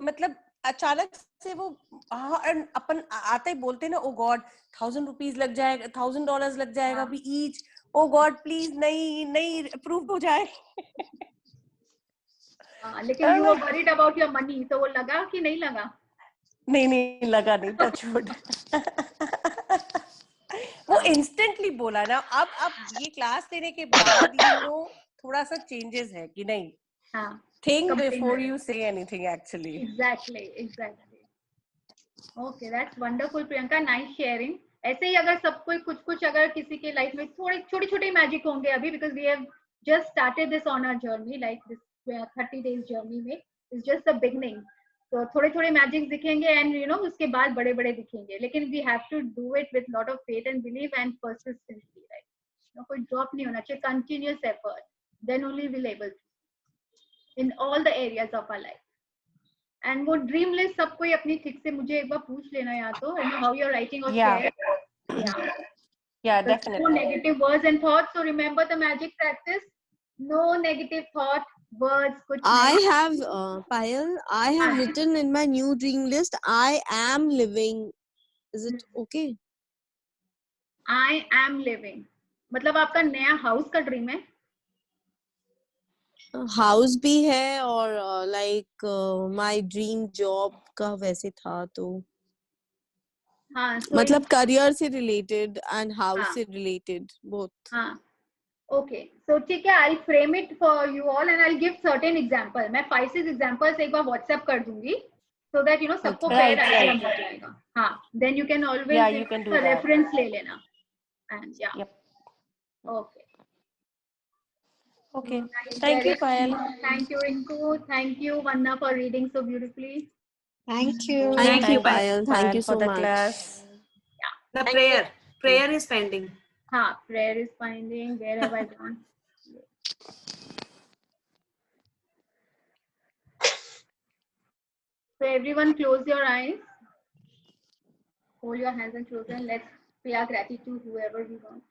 मतलब अचानक से वो अपन आते ही बोलते ना, ओ गॉड 1000 रुपीज लग जाएगा, $1000 लग जाएगा भी ईच. ओ गॉड प्लीज नहीं अप्रूव हो जाए. लेकिन you were worried about your money, तो वो लगा कि नहीं लगा? नहीं लगा, नहीं, टच वुड. वो इंस्टेंटली बोला ना. अब ये क्लास लेने के बाद यू नो थोड़ा सा चेंजेस है कि नहीं. Think before you say anything actually. Exactly. Okay, that's wonderful, Priyanka. Nice sharing. ऐसे ही अगर सब कोई कुछ अगर किसी के लाइफ में थोड़े छोटे मैजिक होंगे अभी, because we have just started this on our journey, like this 30 days journey में, it's just the beginning. तो थोड़े मैजिक दिखेंगे and you know उसके बाद बड़े दिखेंगे, लेकिन we have to do it with lot of faith and belief and persistently, right? कोई ड्रॉप नहीं होना चाहिए, continuous effort, then only we'll able to in all the areas of our life. And वो ड्रीम लिस्ट सब कोई अपनी ठीक से मुझे एक बार पूछ लेना, या तो I know how you're writing or share. Yeah, definitely. No negative words and thoughts. So remember the magic practice. No negative thought, words. I have Payal, I have written in my new dream list, I am living. Is it okay? I am living. मतलब आपका नया house का dream है? House भी है और like my dream job का वैसे था, तो मतलब करियर से रिलेटेड एंड हाउस से रिलेटेड बोथ. Okay, so ठीक है, I'll frame it for you all and I'll give certain example. मैं 5-6 examples एक बार WhatsApp कर दूंगी, so that you know सबको fair idea हो जाएगा. हाँ, then you can always you can do that. reference ले लेना. And Okay. Thank you, Payal. Thank you, Rinku. Thank you, Vanna, for reading so beautifully. Thank you, Payal. Thank you so much. Class. The prayer is pending. Prayer is pending. Where have I gone? So everyone close your eyes. Hold your hands and close them. Let's pay our gratitude whoever we want.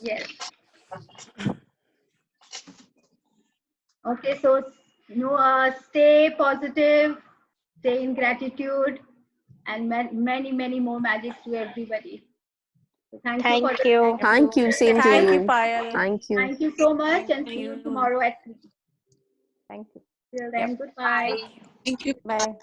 Yes. Okay, so stay positive, stay in gratitude, and many more magics to everybody. So thank you. Thank you. Same to you. Thank you, Payal. Thank you. Thank you so much, and see you tomorrow at 3. Thank you. Till then, goodbye. Thank you. Bye.